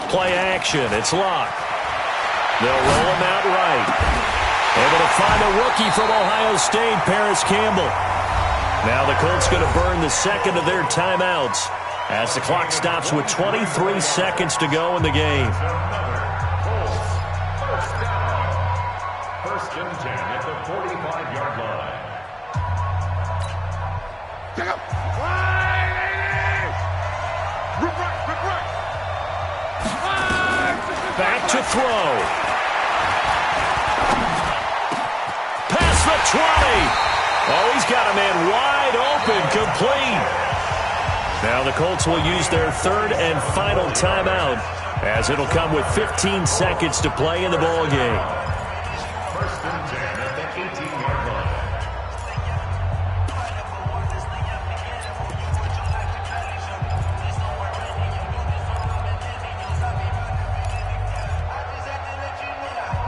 Play action. It's locked. They'll roll him out right. Able to find a rookie from Ohio State, Paris Campbell. Now the Colts going to burn the second of their timeouts as the clock stops with 23 seconds to go in the game. First and 10 at the 45-yard line. Take up. Right. Back to throw. Past the 20. Oh, he's got a man wide open, complete. Now the Colts will use their third and final timeout as it'll come with 15 seconds to play in the ball game. First and 10 at the 18-yard line.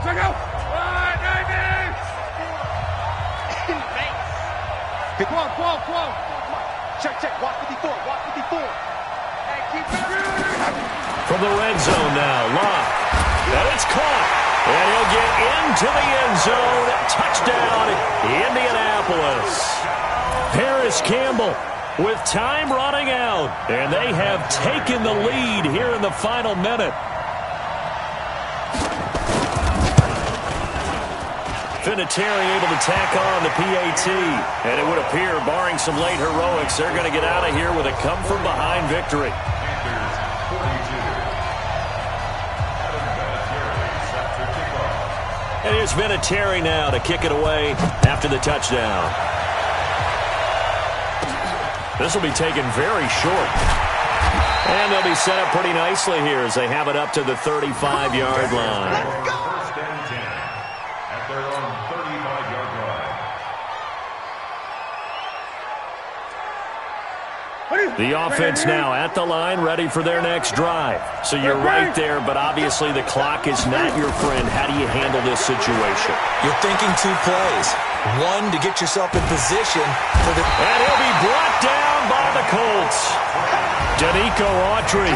Check out. Come on. Check. Watch 54. Hey, keep it. From the red zone now, Locke. And it's caught. And he'll get into the end zone. Touchdown, Indianapolis. Paris Campbell with time running out. And they have taken the lead here in the final minute. Vinatieri able to tack on the PAT. And it would appear, barring some late heroics, they're going to get out of here with a come-from-behind victory. And here's Vinatieri now to kick it away after the touchdown. This will be taken very short. And they'll be set up pretty nicely here as they have it up to the 35-yard line. First and 10 at their own 35-yard line. The offense now at the line, ready for their next drive. So you're right there, but obviously the clock is not your friend. How do you handle this situation? You're thinking 2 plays. One, to get yourself in position for the... And he'll be brought down by the Colts. Danico Autry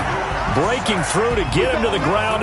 breaking through to get him to the ground.